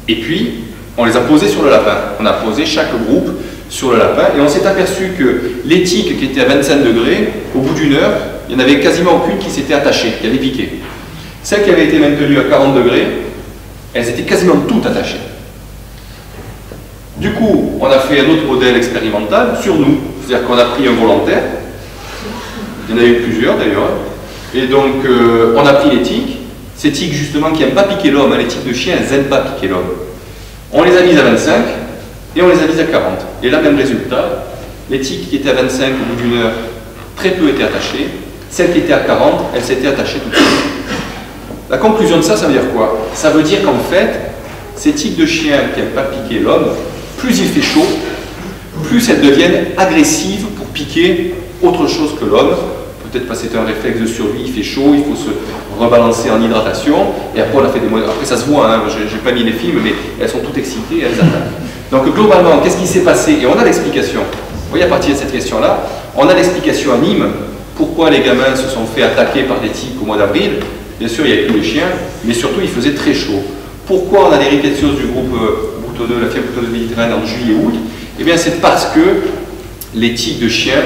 Et puis, on les a posés sur le lapin. On a posé chaque groupe sur le lapin et on s'est aperçu que les tiques qui étaient à 25 degrés, au bout d'une heure, il n'y en avait quasiment aucune qui s'était attachée, qui avait piqué. Celles qui avaient été maintenues à 40 degrés, elles étaient quasiment toutes attachées. Du coup, on a fait un autre modèle expérimental sur nous, c'est-à-dire qu'on a pris un volontaire, il y en a eu plusieurs d'ailleurs, et donc on a pris les tiques, ces tiques justement qui n'aiment pas piquer l'homme, les tiques de chien, elles n'aiment pas piquer l'homme. On les a mises à 25 et on les a mises à 40. Et là, même résultat, les tiques qui étaient à 25 au bout d'une heure, très peu étaient attachées, celles qui étaient à 40, elles s'étaient attachées tout de suite. La conclusion de ça, ça veut dire quoi? Ça veut dire qu'en fait, ces tiques de chiens qui n'aiment pas piquer l'homme, plus il fait chaud, plus elles deviennent agressives pour piquer autre chose que l'homme. Peut-être parce que c'est un réflexe de survie, il fait chaud, il faut se rebalancer en hydratation, et après on a fait des modèles. Après ça se voit, hein, j'ai pas mis les films, mais elles sont toutes excitées et elles attaquent. Donc globalement, qu'est-ce qui s'est passé? Et on a l'explication. Vous voyez, à partir de cette question-là, on a l'explication à Nîmes, pourquoi les gamins se sont fait attaquer par des tiques au mois d'avril. Bien sûr, il y avait tous les chiens, mais surtout il faisait très chaud. Pourquoi on a des rickettsiosis du groupe boutonneux, la fièvre boutonneuse méditerranéenne en juillet-août? Eh bien c'est parce que les tiques de chiens,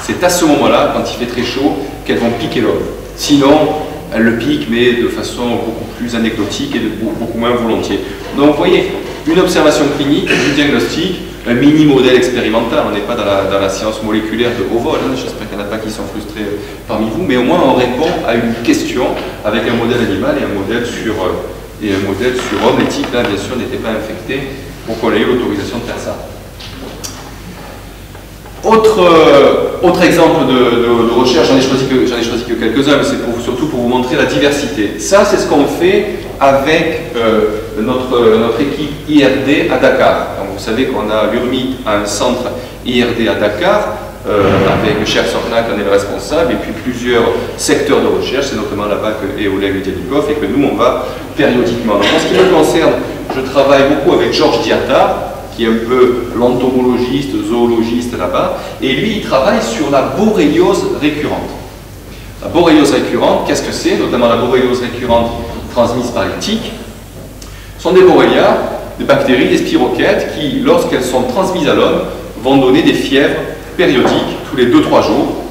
c'est à ce moment-là, quand il fait très chaud, qu'elles vont piquer l'homme. Sinon, elles le piquent, mais de façon beaucoup plus anecdotique et beaucoup moins volontiers. Donc vous voyez, une observation clinique, un diagnostic, un mini-modèle expérimental. On n'est pas dans la science moléculaire de haut vol, hein. J'espère qu'il n'y en a pas qui sont frustrés parmi vous, mais au moins on répond à une question avec un modèle animal et un modèle sur homme. Les tiques, là, bien sûr, n'étaient pas infectés pour qu'on ait eu l'autorisation de faire ça. Autre exemple de recherche, j'en ai choisi que quelques-uns, mais c'est surtout pour vous montrer la diversité. Ça, c'est ce qu'on fait avec notre équipe IRD à Dakar. Donc, vous savez qu'on a l'URMIT un centre IRD à Dakar, avec le chef Sornak, on est le responsable, et puis plusieurs secteurs de recherche, c'est notamment là-bas et Oleg Ludianikov, et que nous, on va périodiquement. Donc, en ce qui me concerne, je travaille beaucoup avec Georges Diatta, qui est un peu l'entomologiste, zoologiste là-bas, et lui, il travaille sur la borréliose récurrente. La borréliose récurrente, qu'est-ce que c'est? Notamment la borréliose récurrente transmise par les tiques, sont des borrélias, des bactéries, des spirochètes, qui, lorsqu'elles sont transmises à l'homme, vont donner des fièvres périodiques, tous les 2-3 jours,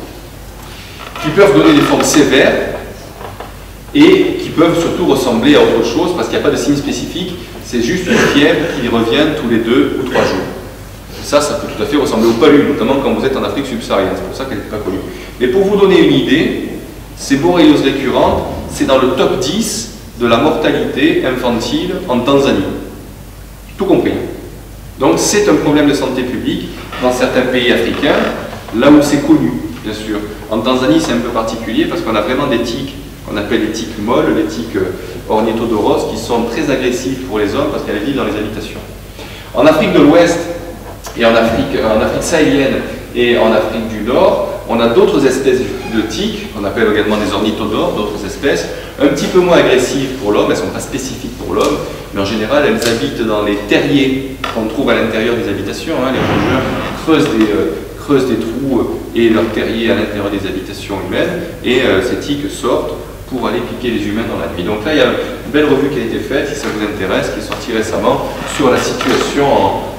qui peuvent donner des formes sévères, et qui peuvent surtout ressembler à autre chose, parce qu'il n'y a pas de signe spécifique, c'est juste une fièvre qui revient tous les 2 ou 3 jours. Ça peut tout à fait ressembler au palu, notamment quand vous êtes en Afrique subsaharienne, c'est pour ça qu'elle n'est pas connue. Mais pour vous donner une idée, ces borrélioses récurrentes, c'est dans le top 10 de la mortalité infantile en Tanzanie. Tout compris. Donc c'est un problème de santé publique dans certains pays africains, là où c'est connu, bien sûr. En Tanzanie, c'est un peu particulier parce qu'on a vraiment des tiques qu'on appelle les tiques molles, les tiques ornithodoros, qui sont très agressives pour les hommes parce qu'elles vivent dans les habitations. En Afrique de l'Ouest et en Afrique sahélienne et en Afrique du Nord, on a d'autres espèces de tiques, qu'on appelle également des ornithodores, d'autres espèces, un petit peu moins agressives pour l'homme, elles ne sont pas spécifiques pour l'homme, mais en général elles habitent dans les terriers qu'on trouve à l'intérieur des habitations. Hein. Les rongeurs creusent des trous et leurs terriers à l'intérieur des habitations humaines, et ces tiques sortent pour aller piquer les humains dans la nuit. Donc là, il y a une belle revue qui a été faite, si ça vous intéresse, qui est sortie récemment, sur la situation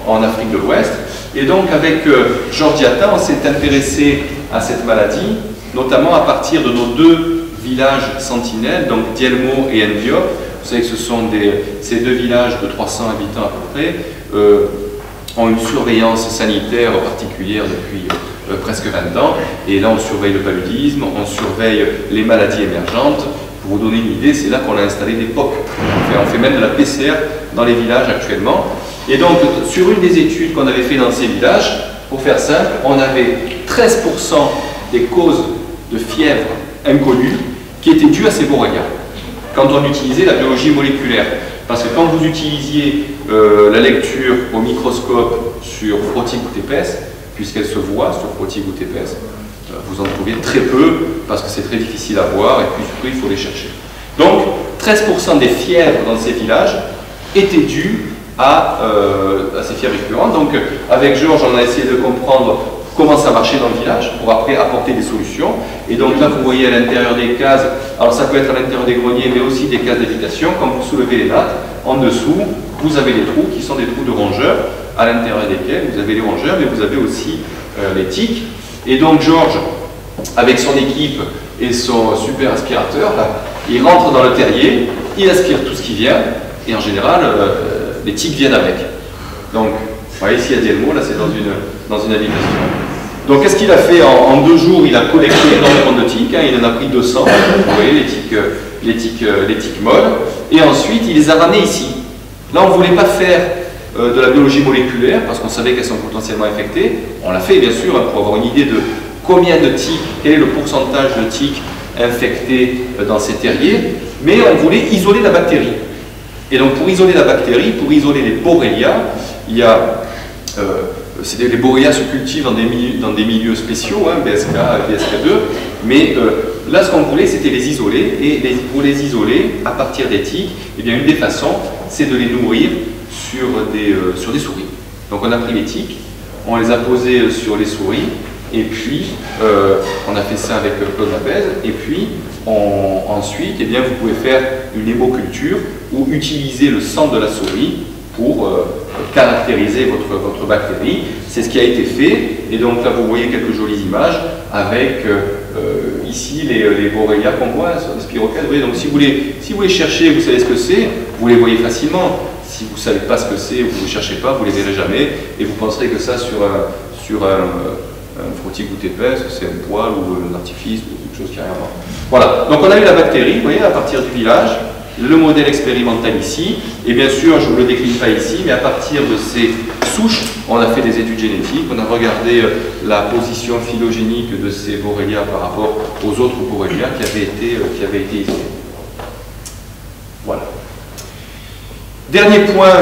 en Afrique de l'Ouest. Et donc, avec Georges Diatta, on s'est intéressé à cette maladie, notamment à partir de nos deux villages sentinelles, donc Dielmo et Ndiop. Vous savez que ces deux villages de 300 habitants à peu près ont une surveillance sanitaire particulière depuis presque 20 ans. Et là, on surveille le paludisme, on surveille les maladies émergentes. Pour vous donner une idée, c'est là qu'on a installé des POC. On fait même de la PCR dans les villages actuellement. Et donc, sur une des études qu'on avait fait dans ces villages, pour faire simple, on avait 13% des causes de fièvre inconnues qui étaient dues à ces borrélias, quand on utilisait la biologie moléculaire. Parce que quand vous utilisiez la lecture au microscope sur frottis-gouttes épaisses, puisqu'elle se voit sur frottis-gouttes épaisses, vous en trouvez très peu, parce que c'est très difficile à voir, et puis surtout il faut les chercher. Donc, 13% des fièvres dans ces villages étaient dues à ces fièvres récurrentes. Donc, avec Georges, on a essayé de comprendre comment ça marchait dans le village, pour après apporter des solutions. Et donc là, vous voyez à l'intérieur des cases, alors ça peut être à l'intérieur des greniers, mais aussi des cases d'habitation. Quand vous soulevez les nattes, en dessous, vous avez des trous qui sont des trous de rongeurs, à l'intérieur desquels vous avez les rongeurs, mais vous avez aussi les tiques. Et donc Georges, avec son équipe et son super aspirateur, là, il rentre dans le terrier, il aspire tout ce qui vient, et en général, les tiques viennent avec. Donc, vous voyez ici à Dielmo, là c'est dans une habitation. Donc qu'est-ce qu'il a fait en 2 jours? Il a collecté énormément de tiques, hein, il en a pris 200, vous voyez les tiques molles, et ensuite il les a ramenées ici. Là on ne voulait pas faire de la biologie moléculaire, parce qu'on savait qu'elles sont potentiellement infectées. On l'a fait bien sûr, hein, pour avoir une idée de combien de tiques, quel est le pourcentage de tiques infectées dans ces terriers, mais on voulait isoler la bactérie. Et donc pour isoler la bactérie, pour isoler les borrélias, il y a les borrélias se cultivent dans des milieux spéciaux, hein, BSK, BSK2, mais là ce qu'on voulait c'était les isoler, et pour les isoler à partir des tiques, eh bien, une des façons c'est de les nourrir sur des souris. Donc on a pris les tiques, on les a posées sur les souris, et puis on a fait ça avec Claude Lapez, et puis ensuite eh bien, vous pouvez faire une hémoculture ou utiliser le sang de la souris pour caractériser votre bactérie. C'est ce qui a été fait, et donc là vous voyez quelques jolies images avec ici les borrélias qu'on voit sur les spirocades. Vous voyez, donc si vous les cherchez, vous savez ce que c'est, vous les voyez facilement. Si vous ne savez pas ce que c'est, vous ne les cherchez pas, vous ne les verrez jamais, et vous penserez que ça sur un frottis-gouttes épaisse, c'est un poil ou un artifice ou quelque chose qui n'a rien à voir. Voilà, donc on a eu la bactérie, vous voyez, à partir du village, le modèle expérimental ici, et bien sûr, je ne vous le décline pas ici, mais à partir de ces souches, on a fait des études génétiques, on a regardé la position phylogénique de ces borrélias par rapport aux autres borrélias qui avaient été isolés. Voilà. Dernier point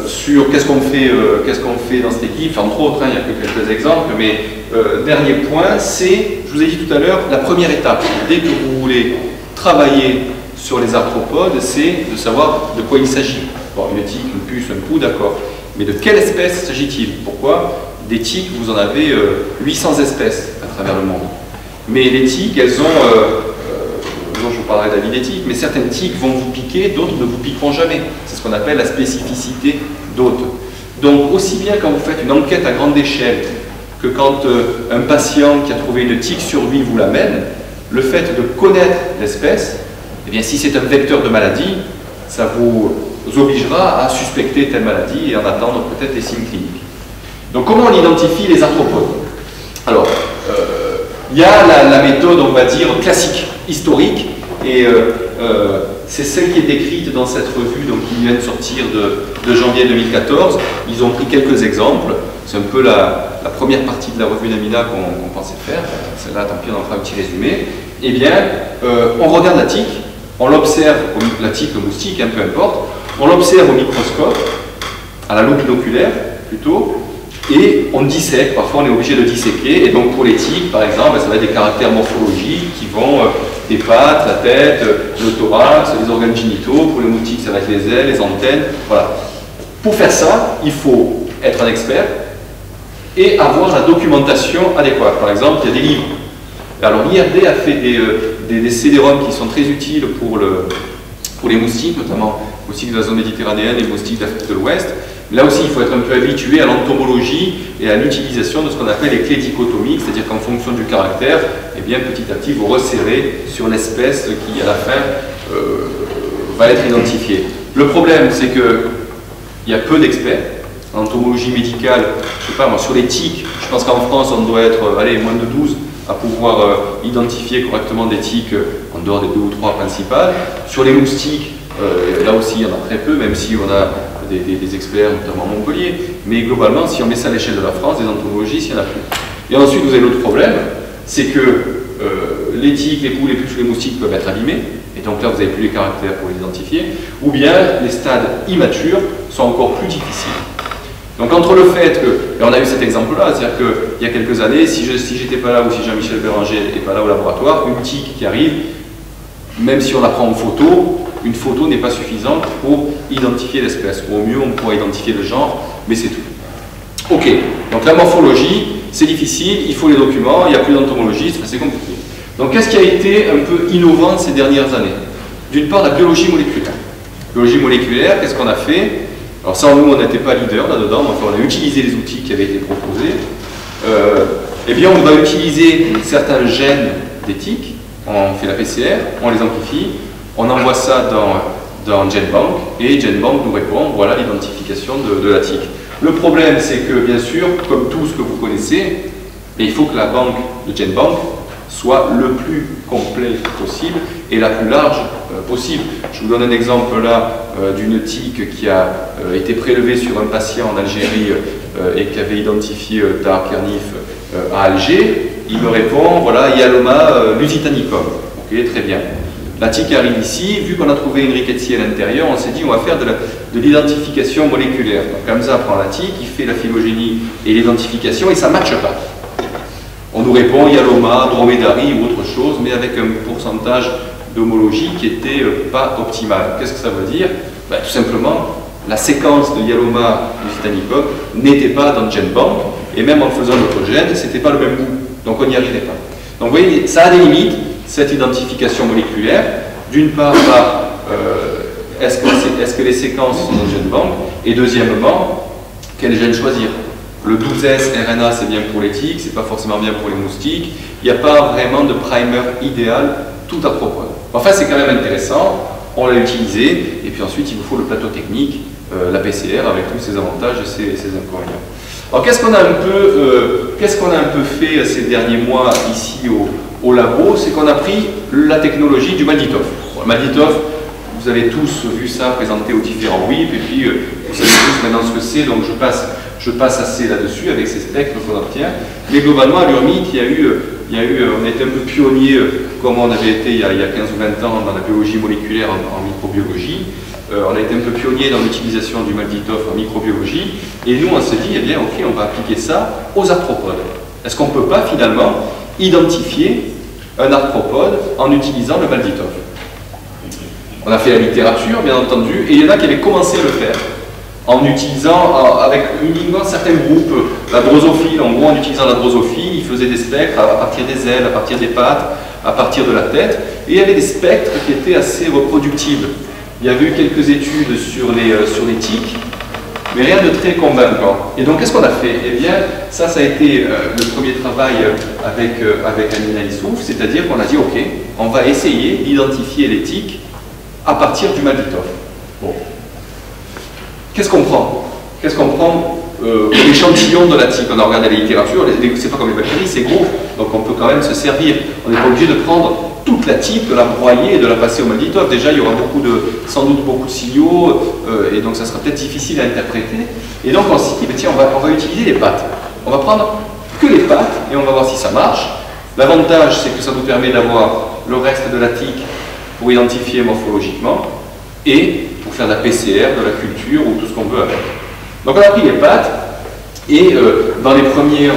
sur qu'est-ce qu'on fait dans cette équipe, entre autres, hein, il n'y a que quelques exemples, mais dernier point, c'est, je vous ai dit tout à l'heure, la première étape. Dès que vous voulez travailler sur les arthropodes, c'est de savoir de quoi il s'agit. Bon, une tique, une puce, un pou, d'accord. Mais de quelle espèce s'agit-il? Pourquoi? Des tiques, vous en avez 800 espèces à travers le monde. Mais les tiques, elles ont... je vous parlerai de la vie des tiques, mais certaines tiques vont vous piquer, d'autres ne vous piqueront jamais. C'est ce qu'on appelle la spécificité d'hôte. Donc, aussi bien quand vous faites une enquête à grande échelle que quand un patient qui a trouvé une tique sur lui vous l'amène, le fait de connaître l'espèce, eh bien, si c'est un vecteur de maladie, ça vous obligera à suspecter telle maladie et en attendre peut-être les signes cliniques. Donc, comment on identifie les arthropodes? Alors, il y a la méthode, on va dire, classique, historique, et c'est celle qui est décrite dans cette revue donc, qui vient de sortir de janvier 2014. Ils ont pris quelques exemples. C'est un peu la première partie de la revue Namina qu'on pensait faire. Celle-là, tant pis, on en fera un petit résumé. Eh bien, on regarde la tique, on l'observe, la tique, le moustique, peu importe, on l'observe au microscope, à la loupe binoculaire plutôt, et on dissèque. Parfois, on est obligé de disséquer. Et donc, pour les tiques, par exemple, ça va être des caractères morphologiques qui vont des pattes, la tête, le thorax, les organes génitaux. Pour les moustiques, ça va être les ailes, les antennes. Voilà. Pour faire ça, il faut être un expert et avoir la documentation adéquate. Par exemple, il y a des livres. Alors, l'IRD a fait des CD-ROM qui sont très utiles pour les moustiques, notamment les moustiques de la zone méditerranéenne et les moustiques d'Afrique de l'Ouest. Là aussi, il faut être un peu habitué à l'entomologie et à l'utilisation de ce qu'on appelle les clés dichotomiques, c'est-à-dire qu'en fonction du caractère, eh bien, petit à petit, vous resserrez sur l'espèce qui, à la fin, va être identifiée. Le problème, c'est qu'il y a peu d'experts. En entomologie médicale, je ne sais pas, moi, sur les tiques, je pense qu'en France, on doit être moins de 12 à pouvoir identifier correctement des tiques en dehors des 2 ou 3 principales. Sur les moustiques, là aussi, il y en a très peu, même si on a des experts, notamment à Montpellier. Mais globalement, si on met ça à l'échelle de la France, des entomologistes, il n'y en a plus. Et ensuite, vous avez l'autre problème, c'est que les tiques, les poules, les puces, les moustiques peuvent être abîmés. Et donc là, vous n'avez plus les caractères pour les identifier. Ou bien, les stades immatures sont encore plus difficiles. Donc entre le fait que, et on a eu cet exemple-là, c'est-à-dire qu'il y a quelques années, si j'étais pas là ou si Jean-Michel Béranger n'est pas là au laboratoire, une tique qui arrive, même si on la prend en photo, une photo n'est pas suffisante pour identifier l'espèce. Au mieux, on pourra identifier le genre, mais c'est tout. Ok, donc la morphologie, c'est difficile, il faut les documents, il n'y a plus d'entomologistes, c'est compliqué. Donc qu'est-ce qui a été un peu innovant ces dernières années? D'une part, la biologie moléculaire. Biologie moléculaire, qu'est-ce qu'on a fait? Alors ça, nous, on n'était pas leader là-dedans, enfin, on a utilisé les outils qui avaient été proposés. Eh bien, on va utiliser certains gènes des tiques, on fait la PCR, on les amplifie, on envoie ça dans GenBank, et GenBank nous répond, voilà l'identification de la tique. Le problème, c'est que, bien sûr, comme tout ce que vous connaissez, il faut que la banque de GenBank soit le plus complet possible et la plus large possible. Je vous donne un exemple là d'une tique qui a été prélevée sur un patient en Algérie et qui avait identifié Taracarnif à Alger. Il me répond, voilà, Hyaloma lusitanicum. Ok, très bien. La tique arrive ici, vu qu'on a trouvé une rickettsia à l'intérieur, on s'est dit on va faire de l'identification moléculaire. Donc Hamza prend la tique, il fait la phylogénie et l'identification et ça ne matche pas. On nous répond Hyaloma, dromedari ou autre chose, mais avec un pourcentage d'homologie qui n'était pas optimal. Qu'est-ce que ça veut dire? Tout simplement, la séquence de Hyaloma lusitanicum n'était pas dans GenBank, et même en faisant notre gène, ce n'était pas le même bout. Donc on n'y arrivait pas. Donc vous voyez, ça a des limites, cette identification moléculaire. D'une part, est-ce que les séquences sont dans GenBank? Et deuxièmement, quel gène choisir? Le 12S RNA, c'est bien pour les tiques, c'est pas forcément bien pour les moustiques. Il n'y a pas vraiment de primer idéal tout à propos. Enfin, c'est quand même intéressant, on l'a utilisé, et puis ensuite, il vous faut le plateau technique, la PCR, avec tous ses avantages et ses inconvénients. Alors, qu'est-ce qu'on a un peu fait ces derniers mois ici au labo? C'est qu'on a pris la technologie du Malditoff. Bon, le Malditoff, vous avez tous vu ça présenté aux différents WIP, et puis vous savez tous maintenant ce que c'est, donc je passe assez là-dessus avec ces spectres qu'on obtient. Mais globalement, à l'URMIC, on a été un peu pionnier, comme on avait été il y a 15 ou 20 ans dans la biologie moléculaire en microbiologie. On a été un peu pionnier dans l'utilisation du Malditoff en microbiologie. Et nous, on s'est dit, eh bien, ok, on va appliquer ça aux arthropodes. Est-ce qu'on ne peut pas, finalement, identifier un arthropode en utilisant le Malditoff? On a fait la littérature, bien entendu, et il y en a qui avaient commencé à le faire en utilisant, avec uniquement certains groupes, la drosophile. En gros, en utilisant la drosophile, ils faisaient des spectres à partir des ailes, à partir des pattes, à partir de la tête, et il y avait des spectres qui étaient assez reproductibles. Il y avait eu quelques études sur les tiques, mais rien de très convaincant. Et donc, qu'est-ce qu'on a fait? Eh bien, ça a été le premier travail avec Amina Issouf, c'est-à-dire qu'on a dit, ok, on va essayer d'identifier les tiques à partir du Malditoff. Bon. Qu'est-ce qu'on prend? Qu'est-ce qu'on prend l'échantillon de la tique? On a regardé la littérature, c'est pas comme les bactéries, c'est gros, donc on peut quand même se servir. On n'est pas obligé de prendre toute la type, de la broyer et de la passer au Malditov. Déjà, il y aura sans doute beaucoup de signaux, et donc ça sera peut-être difficile à interpréter. Et donc on s'est dit, tiens, on va utiliser les pattes. On va prendre que les pattes et on va voir si ça marche. L'avantage, c'est que ça nous permet d'avoir le reste de la TIC pour identifier morphologiquement et pour faire de la PCR, de la culture ou tout ce qu'on veut avec. Donc on a pris les pattes et dans les premiers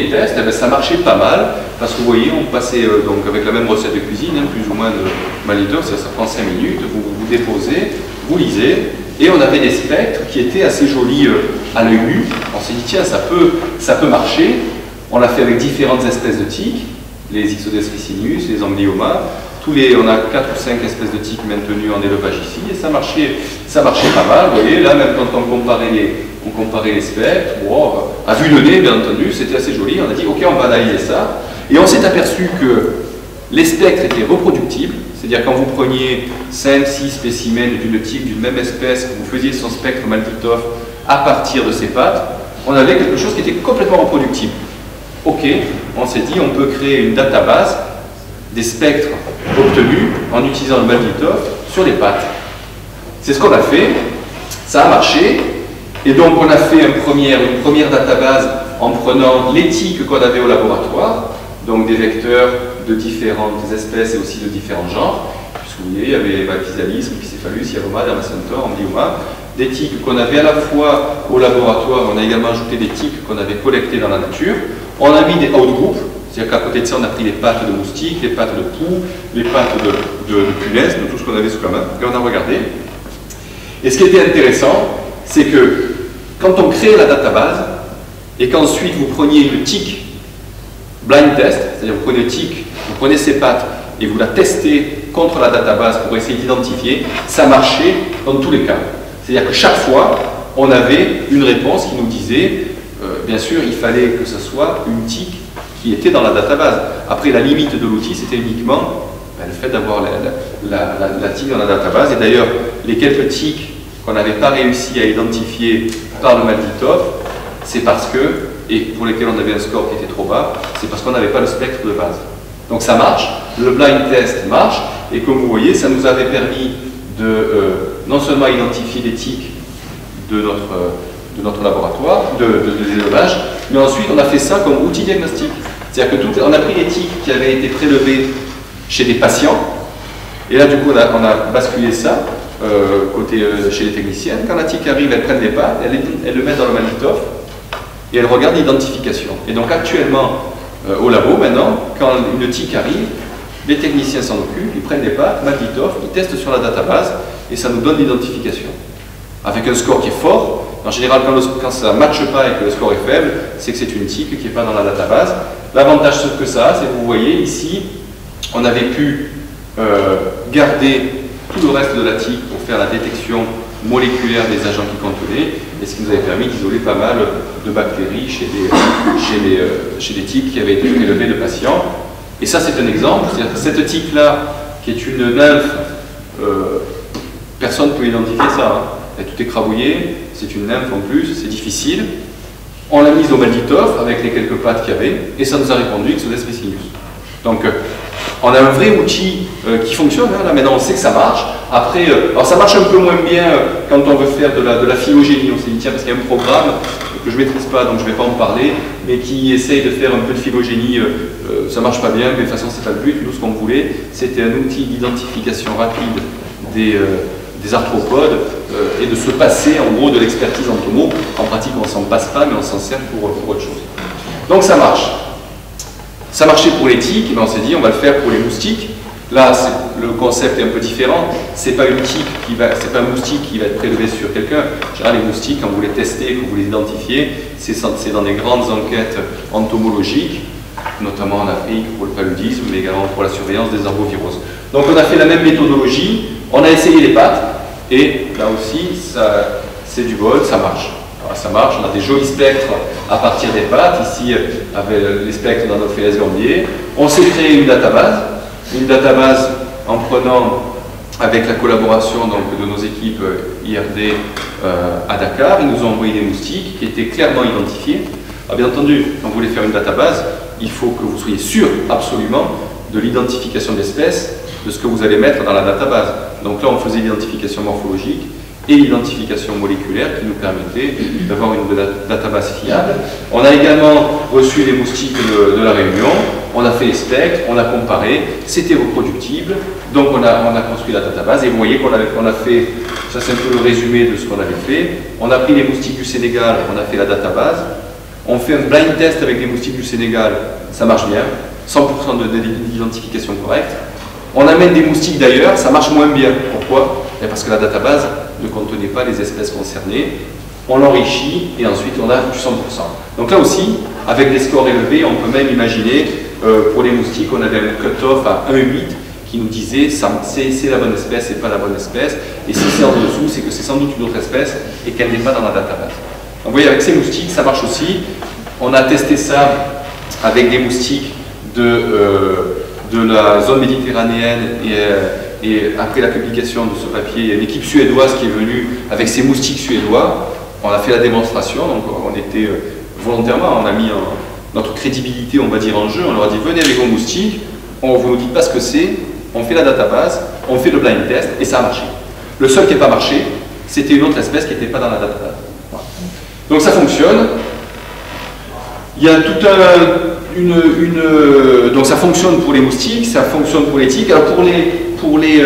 tests, eh bien, ça marchait pas mal parce que vous voyez, on passait donc avec la même recette de cuisine, hein, plus ou moins de Malditov, ça prend 5 minutes, vous déposez, vous lisez et on avait des spectres qui étaient assez jolis à l'œil nu. On s'est dit tiens, ça peut marcher. On l'a fait avec différentes espèces de tiques, les Ixodes ricinus, les Amblyomas. On a 4 ou 5 espèces de tiques maintenues en élevage ici, et ça marchait pas mal. Vous voyez, là, même quand on comparait les spectres, wow, à vue de nez, bien entendu, c'était assez joli. On a dit, ok, on va analyser ça. Et on s'est aperçu que les spectres étaient reproductibles, c'est-à-dire quand vous preniez 5-6 spécimens d'une tique d'une même espèce, que vous faisiez son spectre Malditov à partir de ses pattes, on avait quelque chose qui était complètement reproductible. Ok, on s'est dit, on peut créer une database des spectres obtenus en utilisant le Malditov sur les pattes. C'est ce qu'on a fait, ça a marché, et donc on a fait une première database en prenant les tiques qu'on avait au laboratoire, donc des vecteurs de différentes espèces et aussi de différents genres, puisque vous voyez, il y avait Physalis, Rhipicéphalus, Iaroma, Dermacentaure, Amblioma, des tiques qu'on avait à la fois au laboratoire, on a également ajouté des tiques qu'on avait collectées dans la nature. On a mis des outgroups, c'est-à-dire qu'à côté de ça, on a pris les pattes de moustiques, les pattes de poux, les pattes de punaises, de tout ce qu'on avait sous la main, et on a regardé. Et ce qui était intéressant, c'est que quand on crée la database, et qu'ensuite vous preniez une tique blind test, c'est-à-dire vous prenez une tique, vous prenez ses pattes, et vous la testez contre la database pour essayer d'identifier, ça marchait dans tous les cas. C'est-à-dire que chaque fois, on avait une réponse qui nous disait, bien sûr, il fallait que ce soit une tique qui était dans la database. Après, la limite de l'outil, c'était uniquement le fait d'avoir la tique dans la database. Et d'ailleurs, les quelques tiques qu'on n'avait pas réussi à identifier par le Malditov, c'est parce que, et pour lesquels on avait un score qui était trop bas, c'est parce qu'on n'avait pas le spectre de base. Donc ça marche, le blind test marche, et comme vous voyez, ça nous avait permis de non seulement identifier les tiques de notre laboratoire, de l'élevage, mais ensuite on a fait ça comme outil diagnostic. C'est-à-dire que on a pris les tiques qui avaient été prélevées chez des patients, et là du coup on a basculé ça chez les techniciens. Quand la tique arrive, elles prennent les pattes, elles le mettent dans le Malditov, et elles regardent l'identification. Et donc actuellement, au labo maintenant, quand une tique arrive, les techniciens s'en occupent, ils prennent les pattes, Malditov, ils testent sur la database, et ça nous donne l'identification. Avec un score qui est fort. En général, quand ça ne matche pas et que le score est faible, c'est que c'est une tique qui n'est pas dans la database. L'avantage que ça a, c'est que vous voyez ici, on avait pu garder tout le reste de la tique pour faire la détection moléculaire des agents qui contenaient, et ce qui nous avait permis d'isoler pas mal de bactéries chez des tiques qui avaient été prélevées de patients. Et ça, c'est un exemple. C'est-à-dire que cette tique-là, qui est une nymphe, personne ne peut identifier ça. Hein. Elle est tout écrabouillée, c'est une nymphe en plus, c'est difficile. On l'a mise au Malditov avec les quelques pattes qu'il y avait, et ça nous a répondu Ixodes ricinus. Donc, on a un vrai outil qui fonctionne. Hein. Là, maintenant, on sait que ça marche. Après, alors ça marche un peu moins bien quand on veut faire de la phylogénie. On s'est dit, tiens, parce qu'il y a un programme que je ne maîtrise pas, donc je ne vais pas en parler, mais qui essaye de faire un peu de phylogénie. Ça ne marche pas bien, mais de toute façon, ce n'est pas le but. Nous, ce qu'on voulait, c'était un outil d'identification rapide des arthropodes et de se passer, en gros, de l'expertise entomo. En pratique, on ne s'en passe pas, mais on s'en sert pour autre chose. Donc, ça marche. Ça marchait pour les tiques, et on s'est dit, on va le faire pour les moustiques. Là, le concept est un peu différent. C'est pas une tique c'est pas un moustique qui va être prélevé sur quelqu'un. En général, les moustiques, quand vous les testez, quand vous les identifiez, c'est dans des grandes enquêtes entomologiques, notamment en Afrique pour le paludisme, mais également pour la surveillance des arboviroses. Donc, on a fait la même méthodologie. On a essayé les pattes, et là aussi, c'est du bol, ça marche. Alors, ça marche, on a des jolis spectres à partir des pattes, ici avec les spectres d'Anopheles gambier. On s'est créé une database en prenant, avec la collaboration donc, de nos équipes IRD à Dakar, ils nous ont envoyé des moustiques qui étaient clairement identifiés. Alors, bien entendu, quand vous voulez faire une database, il faut que vous soyez sûr absolument de l'identification d'espèces de ce que vous allez mettre dans la database. Donc là, on faisait l'identification morphologique et l'identification moléculaire qui nous permettait d'avoir une database fiable. On a également reçu les moustiques de la Réunion, on a fait les spectres, on a comparé, c'était reproductible, donc on a construit la database et vous voyez qu'on a fait, ça c'est un peu le résumé de ce qu'on avait fait, on a pris les moustiques du Sénégal, on a fait la database, on fait un blind test avec les moustiques du Sénégal, ça marche bien, 100% d'identification correcte. On amène des moustiques d'ailleurs, ça marche moins bien. Pourquoi? Parce que la database ne contenait pas les espèces concernées. On l'enrichit et ensuite on a du 100%. Donc là aussi, avec des scores élevés, on peut même imaginer, pour les moustiques, on avait un cut-off à 1,8 qui nous disait c'est la bonne espèce, c'est pas la bonne espèce. Et si c'est en dessous, c'est que c'est sans doute une autre espèce et qu'elle n'est pas dans la database. Donc vous voyez, avec ces moustiques, ça marche aussi. On a testé ça avec des moustiques de la zone méditerranéenne et après la publication de ce papier, il y a une équipe suédoise qui est venue avec ses moustiques suédois. On a fait la démonstration, donc on était volontairement, on a mis notre crédibilité, on va dire, en jeu. On leur a dit venez avec vos moustiques, vous ne nous dites pas ce que c'est, on fait la database, on fait le blind test et ça a marché. Le seul qui n'a pas marché, c'était une autre espèce qui n'était pas dans la database. Voilà. Donc ça fonctionne. Il y a tout donc ça fonctionne pour les moustiques, ça fonctionne pour les tiques. Alors pour les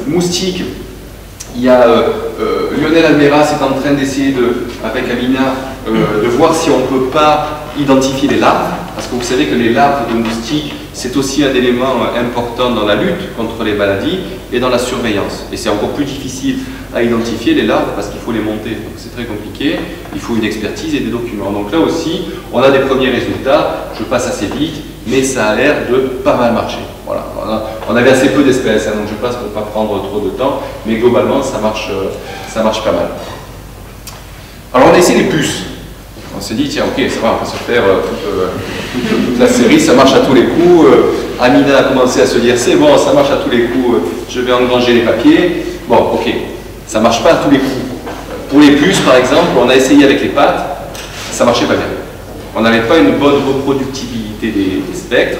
moustiques, il y a Lionel Almeras est en train d'essayer avec Amina de voir si on ne peut pas identifier les larves, parce que vous savez que les larves de moustiques, c'est aussi un élément important dans la lutte contre les maladies et dans la surveillance. Et c'est encore plus difficile à identifier les larves parce qu'il faut les monter. Donc c'est très compliqué, il faut une expertise et des documents. Donc là aussi, on a des premiers résultats, je passe assez vite, mais ça a l'air de pas mal marcher. Voilà. On avait assez peu d'espèces, donc je passe pour ne pas prendre trop de temps, mais globalement ça marche pas mal. Alors on a essayé les puces. On s'est dit, tiens, ok, ça va, on peut se faire toute la série, ça marche à tous les coups. Amina a commencé à se dire, c'est bon, ça marche à tous les coups, je vais engranger les papiers. Bon, ok, ça marche pas à tous les coups. Pour les puces, par exemple, on a essayé avec les pattes, ça marchait pas bien. On n'avait pas une bonne reproductibilité des spectres.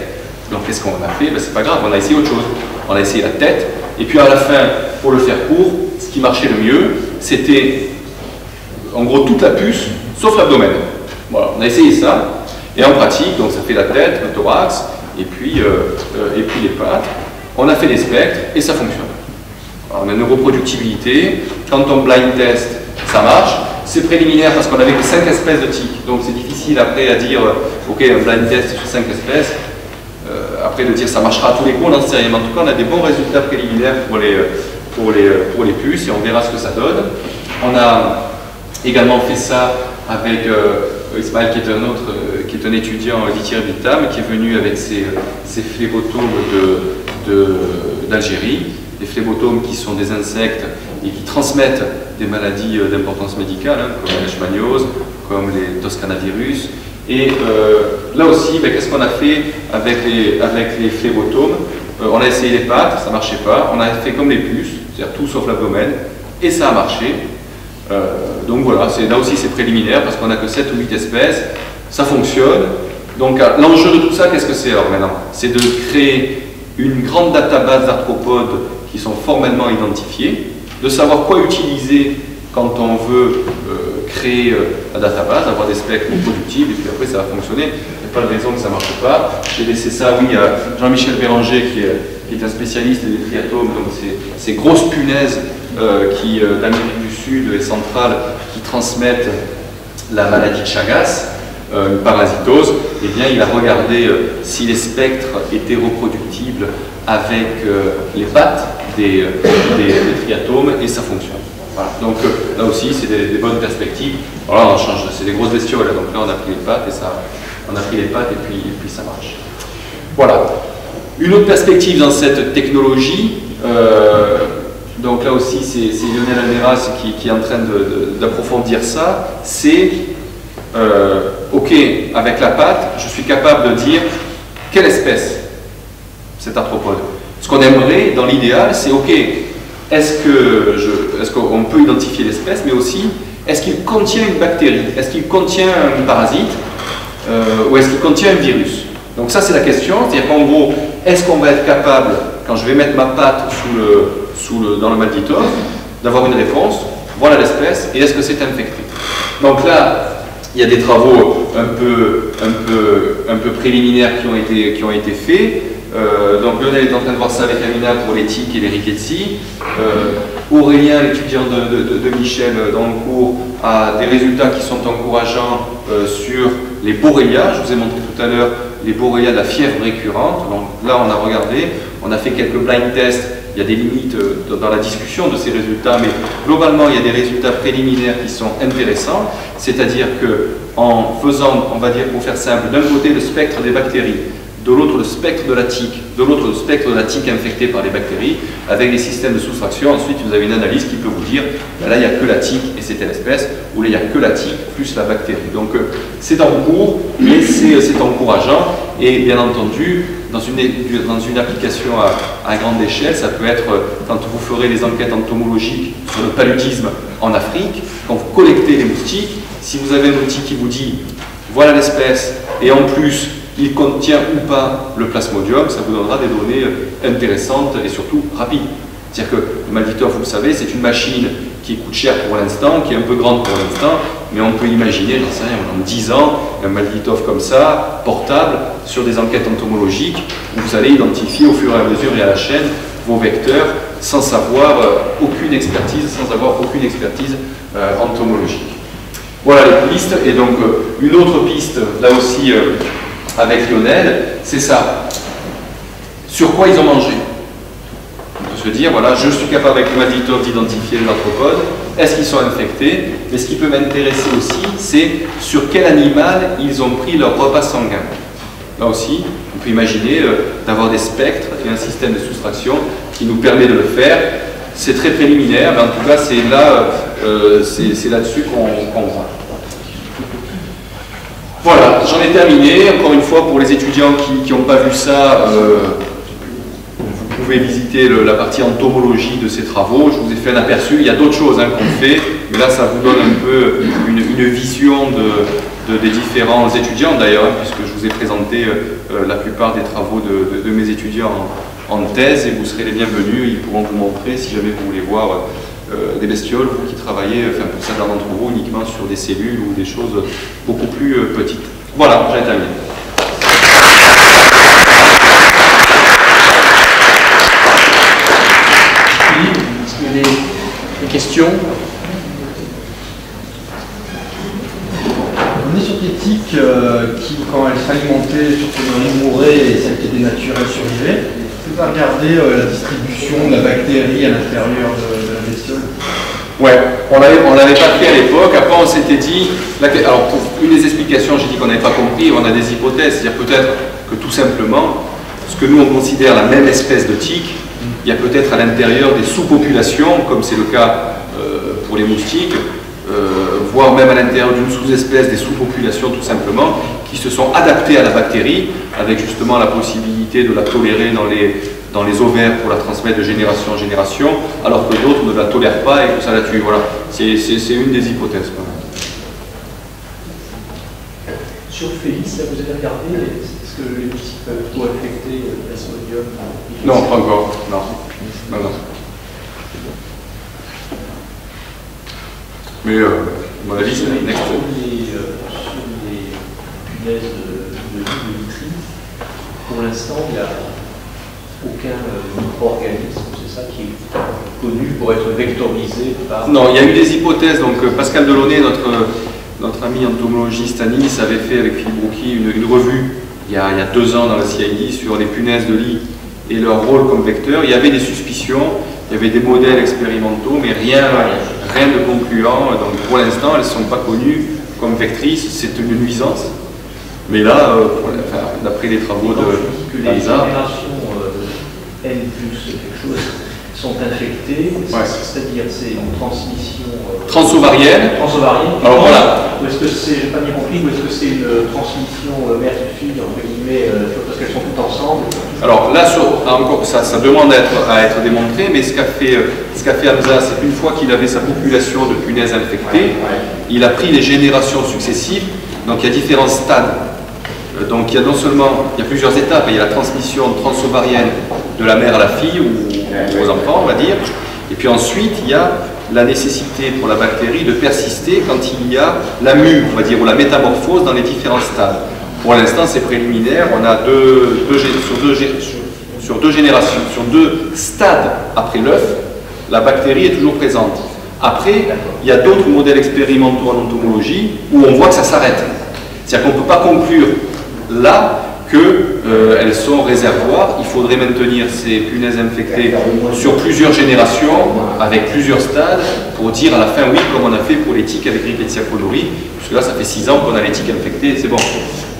Donc qu'est-ce qu'on a fait? Ben, c'est pas grave, on a essayé autre chose. On a essayé la tête, et puis à la fin, pour le faire court, ce qui marchait le mieux, c'était en gros toute la puce, sauf l'abdomen. Voilà, on a essayé ça, et en pratique, donc ça fait la tête, le thorax, et puis les pattes. On a fait des spectres, et ça fonctionne. Alors, on a une reproductibilité, quand on blind test, ça marche. C'est préliminaire parce qu'on avait que 5 espèces de tiques, donc c'est difficile après à dire, ok, un blind test sur 5 espèces, après de dire ça marchera à tous les coups, on n'en sait rien. Mais en tout cas, on a des bons résultats préliminaires pour les puces, et on verra ce que ça donne. On a également fait ça avec Ismaël, qui est un étudiant d'Ithir-Bitam, qui est venu avec ses phlébotomes d'Algérie. Les phlébotomes qui sont des insectes et qui transmettent des maladies d'importance médicale, hein, comme la leishmaniose, comme les toscanavirus. Et là aussi, ben, qu'est-ce qu'on a fait avec les phlébotomes? On a essayé les pattes, ça ne marchait pas. On a fait comme les puces, c'est-à-dire tout sauf l'abdomen, et ça a marché. Donc voilà, là aussi c'est préliminaire parce qu'on n'a que 7 ou 8 espèces, ça fonctionne. Donc l'enjeu de tout ça, qu'est-ce que c'est alors maintenant? C'est de créer une grande database d'arthropodes qui sont formellement identifiés, de savoir quoi utiliser quand on veut créer la database, avoir des spectres reproductibles, et puis après ça va fonctionner. Il n'y a pas de raison que ça ne marche pas. J'ai laissé ça, oui, à Jean-Michel Béranger, qui est un spécialiste des triatomes, donc ces grosses punaises d'Amérique du Sud et centrale qui transmettent la maladie de Chagas, une parasitose. Eh bien, il a regardé si les spectres étaient reproductibles avec les pattes des triatomes, et ça fonctionne. Voilà. Donc là aussi, c'est des bonnes perspectives. Alors là, on change, c'est des grosses bestioles, donc là on a pris les pattes et puis ça marche. Voilà. Une autre perspective dans cette technologie, donc là aussi c'est Lionel Almeras qui est en train d'approfondir ça, c'est ok, avec la patte, je suis capable de dire quelle espèce cet arthropode. Ce qu'on aimerait dans l'idéal, c'est ok, est-ce qu'on peut identifier l'espèce, mais aussi est-ce qu'il contient une bactérie, est-ce qu'il contient un parasite, ou est-ce qu'il contient un virus? Donc ça c'est la question, c'est-à-dire qu'en gros, est-ce qu'on va être capable, quand je vais mettre ma patte dans le Malditov, d'avoir une réponse, voilà l'espèce, et est-ce que c'est infecté? Donc là, il y a des travaux un peu préliminaires qui ont été faits. Donc Lionel est en train de voir ça avec Amina pour les tiques et les rickettsi. Aurélien, l'étudiant de Michel dans le cours, a des résultats qui sont encourageants sur les borrélias. Je vous ai montré tout à l'heure les borrélias de la fièvre récurrente. Donc là, on a regardé, on a fait quelques blind tests. Il y a des limites dans la discussion de ces résultats, mais globalement, il y a des résultats préliminaires qui sont intéressants. C'est-à-dire qu'en faisant, on va dire pour faire simple, d'un côté le spectre des bactéries, de l'autre le spectre de la tique, de l'autre le spectre de la tique infectée par les bactéries, avec les systèmes de soustraction. Ensuite, vous avez une analyse qui peut vous dire, ben là, il n'y a que la tique et c'est telle espèce, ou là, il n'y a que la tique plus la bactérie. Donc, c'est en cours, mais c'est encourageant. Et bien entendu, dans une application à grande échelle, ça peut être quand vous ferez des enquêtes entomologiques sur le paludisme en Afrique, quand vous collectez les moustiques, si vous avez un outil qui vous dit, voilà l'espèce, et en plus, il contient ou pas le plasmodium, ça vous donnera des données intéressantes et surtout rapides. C'est-à-dire que le Malditov, vous le savez, c'est une machine qui coûte cher pour l'instant, qui est un peu grande pour l'instant, mais on peut imaginer, j'en sais rien, en 10 ans, un Malditov comme ça, portable, sur des enquêtes entomologiques, où vous allez identifier au fur et à mesure et à la chaîne vos vecteurs sans avoir aucune expertise, entomologique. Voilà les pistes, et donc une autre piste, là aussi, avec Lionel, c'est ça. Sur quoi ils ont mangé? On peut se dire, voilà, je suis capable avec le Malditov d'identifier les arthropodes. Est-ce qu'ils sont infectés? Mais ce qui peut m'intéresser aussi, c'est sur quel animal ils ont pris leur repas sanguin. Là aussi, on peut imaginer d'avoir des spectres et un système de soustraction qui nous permet de le faire. C'est très préliminaire, mais en tout cas, c'est là, c'est là-dessus qu'on va. Voilà, j'en ai terminé. Encore une fois, pour les étudiants qui n'ont pas vu ça, vous pouvez visiter la partie entomologie de ces travaux. Je vous ai fait un aperçu. Il y a d'autres choses qu'on fait, mais là, ça vous donne un peu une vision des différents étudiants, d'ailleurs, puisque je vous ai présenté la plupart des travaux de mes étudiants en thèse, et vous serez les bienvenus. Ils pourront vous montrer, si jamais vous voulez voir des bestioles, vous qui travaillez, enfin pour certains d'entre vous, uniquement sur des cellules ou des choses beaucoup plus petites. Voilà, j'ai terminé. Philippe, est-ce qu'il y a des questions? On est sur des tiques qui, quand elles s'alimentaient, surtout dans les mourets et celles qui étaient naturelles survivaient. Vous pouvez regarder la distribution de la bactérie à l'intérieur de la bestiole? Ouais, on l'avait pas fait à l'époque. Après, on s'était dit, alors pour une des explications, j'ai dit qu'on n'avait pas compris, on a des hypothèses, c'est-à-dire peut-être que tout simplement, ce que nous on considère la même espèce de tique, il y a peut-être à l'intérieur des sous-populations, comme c'est le cas pour les moustiques, voire même à l'intérieur d'une sous-espèce, des sous-populations tout simplement, qui se sont adaptées à la bactérie, avec justement la possibilité de la tolérer dans les ovaires pour la transmettre de génération en génération, alors que d'autres ne la tolèrent pas et que ça la tue. Voilà, c'est une des hypothèses. Sur Félix, là, vous avez regardé, est-ce que les moustiques peuvent co-infecter le plasmodium? Non, pas encore. Non. Non, non. Mais à mon avis, c'est next. Sur les punaises de Vitry, pour l'instant, il n'y a aucun micro-organisme, c'est ça, qui est connu pour être vectorisé par... Non, il y a eu des hypothèses. Donc Pascal Delaunay, notre ami entomologiste à Nice, avait fait avec Philippe Broucky une revue il y a 2 ans dans la CID sur les punaises de lit et leur rôle comme vecteur. Il y avait des suspicions, il y avait des modèles expérimentaux, mais rien de concluant. Donc pour l'instant, elles ne sont pas connues comme vectrices. C'est une nuisance. Mais là, d'après les travaux de les générations N plus quelque chose sont infectées, ouais. C'est-à-dire c'est une transmission transovarienne. Alors voilà. Ou est-ce que c'est, j'ai pas bien compris, ou est-ce que c'est une transmission mère-fille entre guillemets parce qu'elles sont toutes ensemble? Alors là, encore, ça demande à être démontré, mais ce qu'a fait Hamza, c'est qu'une fois qu'il avait sa population de punaises infectées, il a pris les générations successives. Donc il y a différents stades Donc il y a non seulement, il y a plusieurs étapes, il y a la transmission transovarienne de la mère à la fille ou aux enfants, on va dire. Et puis ensuite, il y a la nécessité pour la bactérie de persister quand il y a la mue, on va dire, ou la métamorphose dans les différents stades. Pour l'instant, c'est préliminaire, on a sur deux générations, sur 2 stades après l'œuf, la bactérie est toujours présente. Après, il y a d'autres modèles expérimentaux en entomologie où on voit que ça s'arrête. C'est-à-dire qu'on ne peut pas conclure là qu'elles sont réservoirs. Il faudrait maintenir ces punaises infectées sur plusieurs générations, avec plusieurs stades, pour dire à la fin, oui, comme on a fait pour les tiques avec Rickettsia cholori, puisque là, ça fait 6 ans qu'on a les tiques infectées, c'est bon.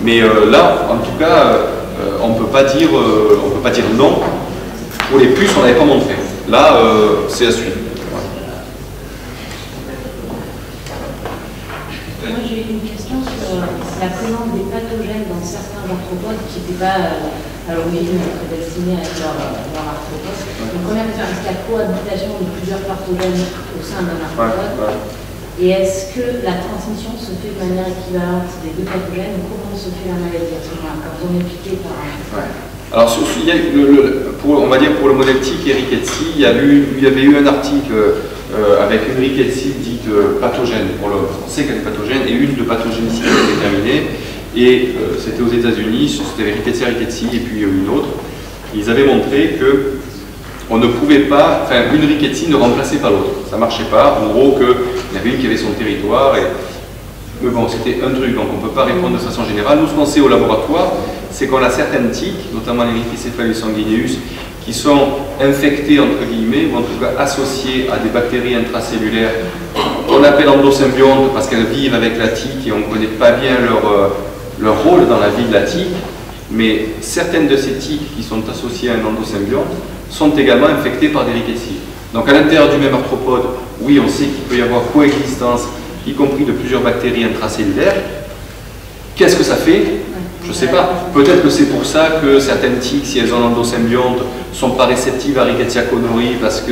Mais là, en tout cas, on ne peut pas dire non. Pour les puces, on n'avait pas montré. Là, c'est à suivre. Moi, j'ai une question sur la présence des pathogènes dans certains arthropodes qui n'étaient pas à l'origine prédestinés à être leur arthropode. Donc, première question, est-ce qu'il y a cohabitation de plusieurs pathogènes au sein d'un arthropode? Et est-ce que la transmission se fait de manière équivalente des 2 pathogènes? Comment se fait la maladie à ce moment-là, quand on est piqué par un... Alors, il y a on va dire pour le modèle tique et Rickettsia, il y avait eu un article avec une Rickettsia dite pathogène pour l'homme. On sait qu'elle est pathogène et une de pathogénicité déterminée. Et c'était aux États-Unis, c'était Rickettsia et puis une autre. Ils avaient montré que on ne pouvait pas, enfin une Rickettsia ne remplaçait pas l'autre. Ça ne marchait pas. En gros, qu'il y avait une qui avait son territoire. Mais bon, c'était un truc, donc on ne peut pas répondre de façon générale. Nous, ce qu'on sait au laboratoire, c'est qu'on a certaines tiques, notamment les Rickettsia sanguineus, qui sont infectées, entre guillemets, ou en tout cas associées à des bactéries intracellulaires qu'on appelle endosymbiontes parce qu'elles vivent avec la tique et on ne connaît pas bien leur rôle dans la vie de la tique. Mais certaines de ces tiques qui sont associées à un endosymbionte sont également infectées par des Rickettsia. Donc à l'intérieur du même arthropode, oui, on sait qu'il peut y avoir coexistence, y compris de plusieurs bactéries intracellulaires. Qu'est-ce que ça fait? Je ne sais pas. Peut-être que c'est pour ça que certaines tiques, si elles ont l'endosymbionte, ne sont pas réceptives à Rickettsia cholori parce que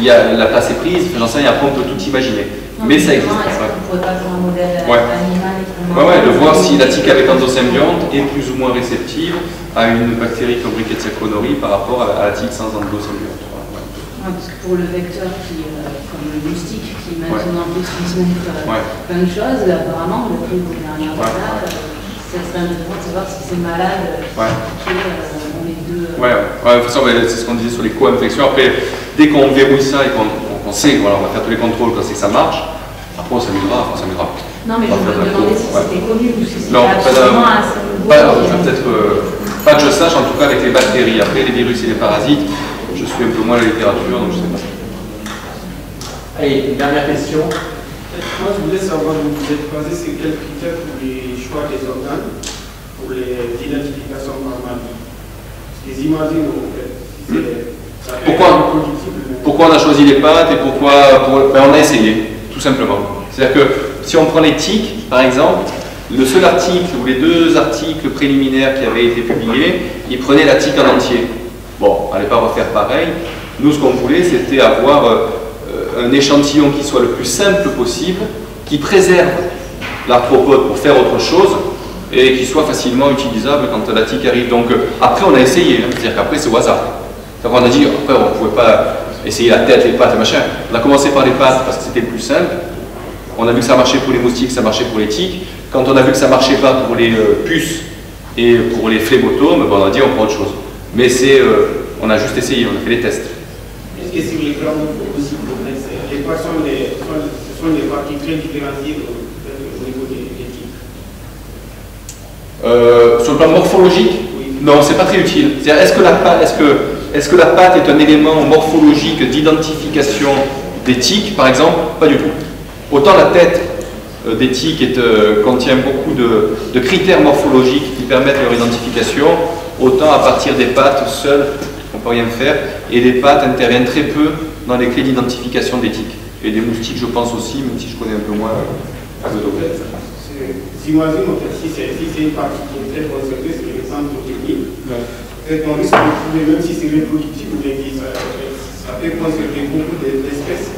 la place est prise. J'en sais rien, après on peut tout imaginer. Non, mais ça existe. Est-ce qu'on pourrait pas faire un modèle animal de voir si la tique avec endosymbionte est plus ou moins réceptive à une bactérie comme Rickettsia cholori par rapport à la tique sans endosymbionte. Parce que pour le vecteur comme le moustique qui maintenant peut transmettre plein de choses, apparemment, le prix des dernières étapes, ça serait intéressant de savoir si c'est malade on les 2. De toute façon, c'est ce qu'on disait sur les co-infections. Après, dès qu'on verrouille ça et qu'on sait, voilà, on va faire tous les contrôles quand c'est que ça marche, après on s'amusera. Non, mais je me demandais si c'était connu ou si c'était non, absolument à ce niveau. Peut-être pas que je sache, en tout cas avec les bactéries. Après, les virus et les parasites, je suis un peu moins la littérature, donc je ne sais pas. Allez, une dernière question. Moi, je voulais savoir, vous êtes basé sur quels critères pour les choix des organes, pour les identifications par maladie? Les imagines, en fait. Pourquoi on a choisi les pattes et pourquoi on a essayé, tout simplement. C'est-à-dire que si on prend les tiques, par exemple, le seul article ou les 2 articles préliminaires qui avaient été publiés, ils prenaient la tique en entier. Bon, on n'allait pas refaire pareil. Nous, ce qu'on voulait, c'était avoir un échantillon qui soit le plus simple possible, qui préserve l'arthropode pour faire autre chose et qui soit facilement utilisable quand la tique arrive. Donc après, on a essayé, c'est-à-dire qu'après, c'est au hasard. Donc on a dit, après, on ne pouvait pas essayer la tête, les pattes, machin. On a commencé par les pattes parce que c'était le plus simple. On a vu que ça marchait pour les moustiques, ça marchait pour les tiques. Quand on a vu que ça ne marchait pas pour les puces et pour les phlébotomes, on a dit, on prend autre chose. Mais on a juste essayé, on a fait les tests. Est-ce que sur les plans aussi, les points ce sont des parties très différenciées au niveau des tiques? Sur le plan morphologique, oui. Non, c'est pas très utile. Est-ce que la patte est un élément morphologique d'identification des tiques, par exemple? Pas du tout. Autant la tête des tiques contient beaucoup de critères morphologiques qui permettent leur identification, autant à partir des pattes seules, on ne peut rien faire, et les pattes interviennent très peu dans les clés d'identification des tiques. Et des moustiques, je pense aussi, même si je connais un peu moins le domaine. J'imagine, en fait, si c'est une partie qui est très conservée, c'est le centre technique, peut-être qu'on risque de trouver, même si c'est reproductif, ça peut conserver beaucoup d'espèces.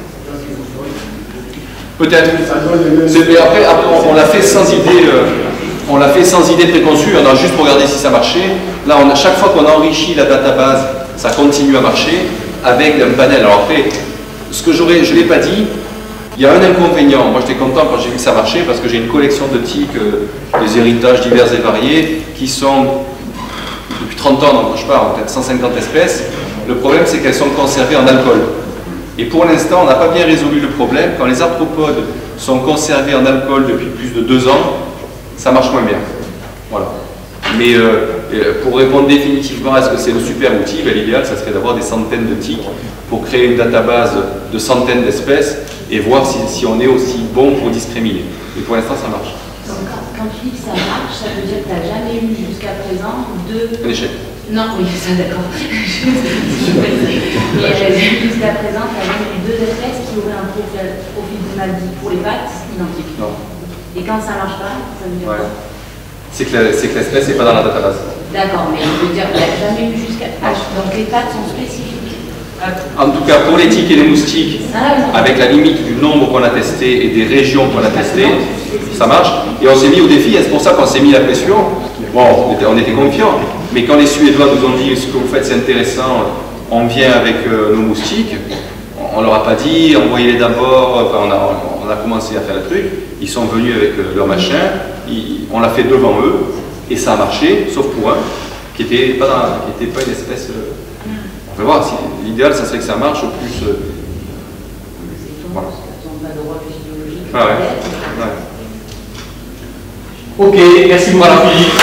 Peut-être. Mais après, on l'a fait sans idée. on l'a fait sans idée préconçue, on a juste regardé si ça marchait. Là, chaque fois qu'on enrichit la database, ça continue à marcher avec un panel. Alors après, ce que je ne l'ai pas dit, il y a un inconvénient. Moi, j'étais content quand j'ai vu que ça marchait parce que j'ai une collection de tiques, des héritages divers et variés qui sont, depuis 30 ans, donc je parle, peut-être 150 espèces. Le problème, c'est qu'elles sont conservées en alcool. Et pour l'instant, on n'a pas bien résolu le problème. Quand les arthropodes sont conservés en alcool depuis plus de 2 ans, ça marche moins bien. Voilà. Mais pour répondre définitivement à est-ce que c'est le super outil, ben, l'idéal, ça serait d'avoir des centaines de tiques pour créer une database de centaines d'espèces et voir si on est aussi bon pour discriminer. Et pour l'instant, ça marche. Donc, quand tu dis que ça marche, ça veut dire que tu n'as jamais eu jusqu'à présent Un échec. Non, oui, ça d'accord. Mais jusqu'à présent, tu as jamais eu 2 espèces qui auraient un profil de maladie pour les pattes identique. Non. Et quand ça ne marche pas, ça veut dire quoi? C'est que l'espèce n'est pas dans la database. D'accord, mais je veux dire, tu n'as jamais eu jusqu'à... Donc les pattes sont spécifiques. En tout cas, pour les tiques et les moustiques, avec la limite du nombre qu'on a testé et des régions qu'on a testées, ça marche. Et on s'est mis au défi, et c'est pour ça qu'on s'est mis la pression. Bon, on était confiants, mais quand les Suédois nous ont dit ce que vous faites c'est intéressant, on vient avec nos moustiques, on leur a pas dit, envoyez-les d'abord, enfin, on a commencé à faire le truc, ils sont venus avec leur machin, on l'a fait devant eux, et ça a marché, sauf pour un, qui n'était pas une espèce... On va voir, l'idéal, ça serait que ça marche au plus... Voilà. Ah ouais. Ok, merci beaucoup Philippe.